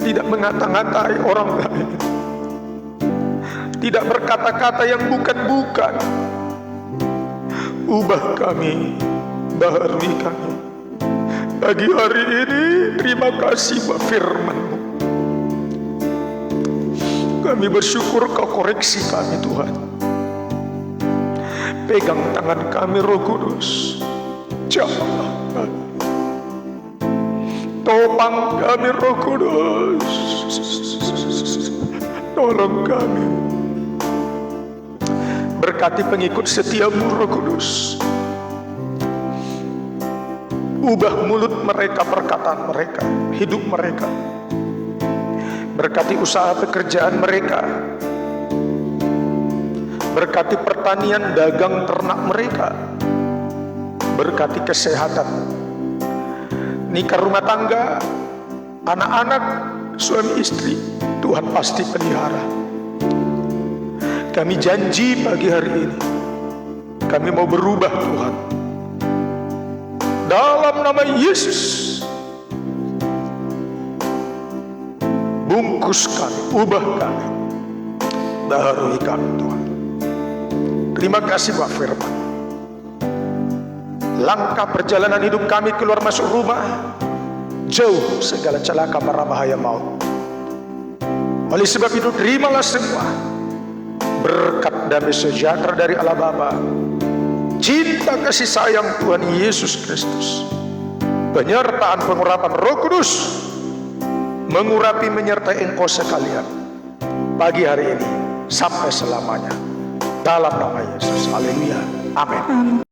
tidak mengata-ngatai orang lain, tidak berkata-kata yang bukan-bukan. Ubah kami, baharui kami. Pagi hari ini terima kasih buat firman-Mu. Kami bersyukur Kau koreksi kami Tuhan. Pegang tangan kami Roh Kudus, jamaah kami. Topang kami Roh Kudus, tolong kami. Berkati pengikut setiamu Roh Kudus. Ubah mulut mereka, perkataan mereka, hidup mereka. Berkati usaha pekerjaan mereka. Berkati pertanian, dagang, ternak mereka. Berkati kesehatan, nikah rumah tangga, anak-anak, suami istri. Tuhan pasti pelihara. Kami janji pagi hari ini, kami mau berubah Tuhan. Dalam nama Yesus, bungkus kami, ubah kami, baharui kami Tuhan. Terima kasih buat firman. Langkah perjalanan hidup kami keluar masuk rumah, jauh segala celaka mara bahaya maut. Oleh sebab itu terimalah semua berkat damai sejahtera dari Allah Bapa, cinta kasih sayang Tuhan Yesus Kristus, penyertaan pengurapan Roh Kudus mengurapi menyertai engkau sekalian pagi hari ini sampai selamanya, dalam nama Yesus. Haleluya, amin.